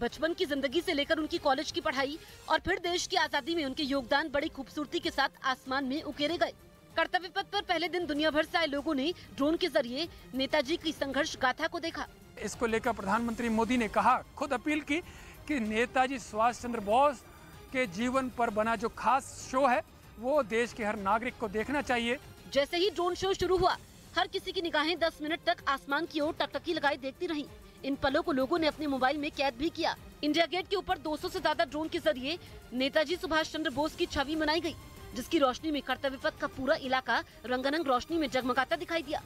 बचपन की जिंदगी से लेकर उनकी कॉलेज की पढ़ाई और फिर देश की आजादी में उनके योगदान बड़ी खूबसूरती के साथ आसमान में उकेरे गए। कर्तव्य पथ पर पहले दिन दुनिया भर से आए लोगों ने ड्रोन के जरिए नेताजी की संघर्ष गाथा को देखा। इसको लेकर प्रधानमंत्री मोदी ने कहा, खुद अपील की कि नेताजी सुभाष चंद्र बोस के जीवन पर बना जो खास शो है वो देश के हर नागरिक को देखना चाहिए। जैसे ही ड्रोन शो शुरू हुआ, हर किसी की निगाहें 10 मिनट तक आसमान की ओर टकटकी लगाए देखती रहीं। इन पलों को लोगों ने अपने मोबाइल में कैद भी किया। इंडिया गेट के ऊपर 200 से ज्यादा ड्रोन के जरिए नेताजी सुभाष चंद्र बोस की छवि बनाई गई, जिसकी रोशनी में कर्तव्य पथ का पूरा इलाका रंगारंग रोशनी में जगमगाता दिखाई दिया।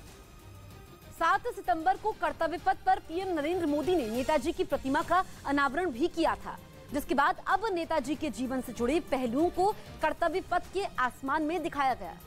7 सितंबर को कर्तव्य पथ पर पीएम नरेंद्र मोदी ने नेताजी की प्रतिमा का अनावरण भी किया था, जिसके बाद अब नेताजी के जीवन से जुड़े पहलुओं को कर्तव्य पथ के आसमान में दिखाया गया।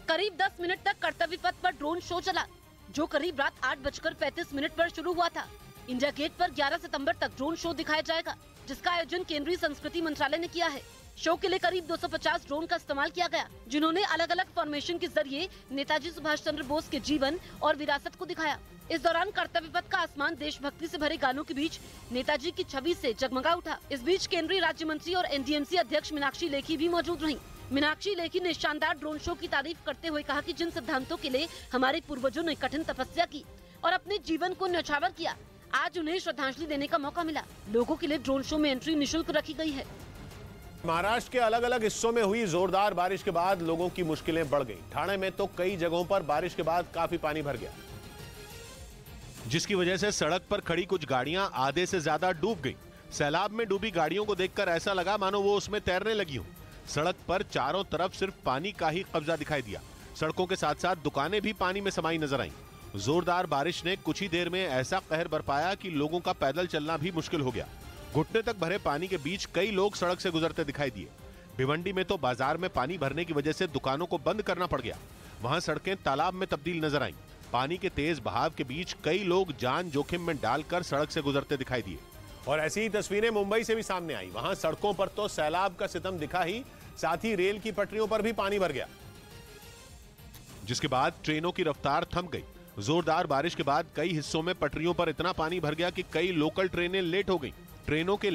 करीब 10 मिनट तक कर्तव्य पथ पर ड्रोन शो चला, जो करीब रात 8:35 पर शुरू हुआ था। इंडिया गेट पर 11 सितंबर तक ड्रोन शो दिखाया जाएगा, जिसका आयोजन केंद्रीय संस्कृति मंत्रालय ने किया है। शो के लिए करीब 250 ड्रोन का इस्तेमाल किया गया, जिन्होंने अलग अलग फॉर्मेशन के जरिए नेताजी सुभाष चंद्र बोस के जीवन और विरासत को दिखाया। इस दौरान कर्तव्य पथ का आसमान देशभक्ति से भरे गानों के बीच नेताजी की छवि से जगमगा उठा। इस बीच केंद्रीय राज्य मंत्री और एनडीएमसी अध्यक्ष मीनाक्षी लेखी भी मौजूद रहीं। मीनाक्षी लेखी ने शानदार ड्रोन शो की तारीफ करते हुए कहा कि जिन सिद्धांतों के लिए हमारे पूर्वजों ने कठिन तपस्या की और अपने जीवन को न्यौछावर किया, आज उन्हें श्रद्धांजलि देने का मौका मिला। लोगों के लिए ड्रोन शो में एंट्री निःशुल्क रखी गई है। महाराष्ट्र के अलग अलग हिस्सों में हुई जोरदार बारिश के बाद लोगों की मुश्किलें बढ़ गई। ठाणे में तो कई जगहों पर बारिश के बाद काफी पानी भर गया, जिसकी वजह से सड़क पर खड़ी कुछ गाड़ियां आधे से ज्यादा डूब गईं। सैलाब में डूबी गाड़ियों को देखकर ऐसा लगा मानो वो उसमें तैरने लगी हों। सड़क पर चारों तरफ सिर्फ पानी का ही कब्जा दिखाई दिया। सड़कों के साथ साथ दुकानें भी पानी में समाई नजर आईं। जोरदार बारिश ने कुछ ही देर में ऐसा कहर बरपाया कि लोगों का पैदल चलना भी मुश्किल हो गया। घुटने तक भरे पानी के बीच कई लोग सड़क से गुजरते दिखाई दिए। भिवंडी में तो बाजार में पानी भरने की वजह से दुकानों को बंद करना पड़ गया। वहां सड़कें तालाब में तब्दील नजर आईं। पानी के तेज बहाव के बीच कई लोग जान जोखिम में डालकर सड़क से गुजरते दिखाई दिए। और ऐसी ही तस्वीरें मुंबई से भी सामने आई। वहां सड़कों पर तो सैलाब का सितम दिखा ही, साथ ही रेल की पटरियों पर भी पानी भर गया, जिसके बाद ट्रेनों की रफ्तार थम गई। जोरदार बारिश के बाद कई हिस्सों में पटरियों पर इतना पानी भर गया कि कई लोकल ट्रेनें लेट हो गईं। ट्रेनों के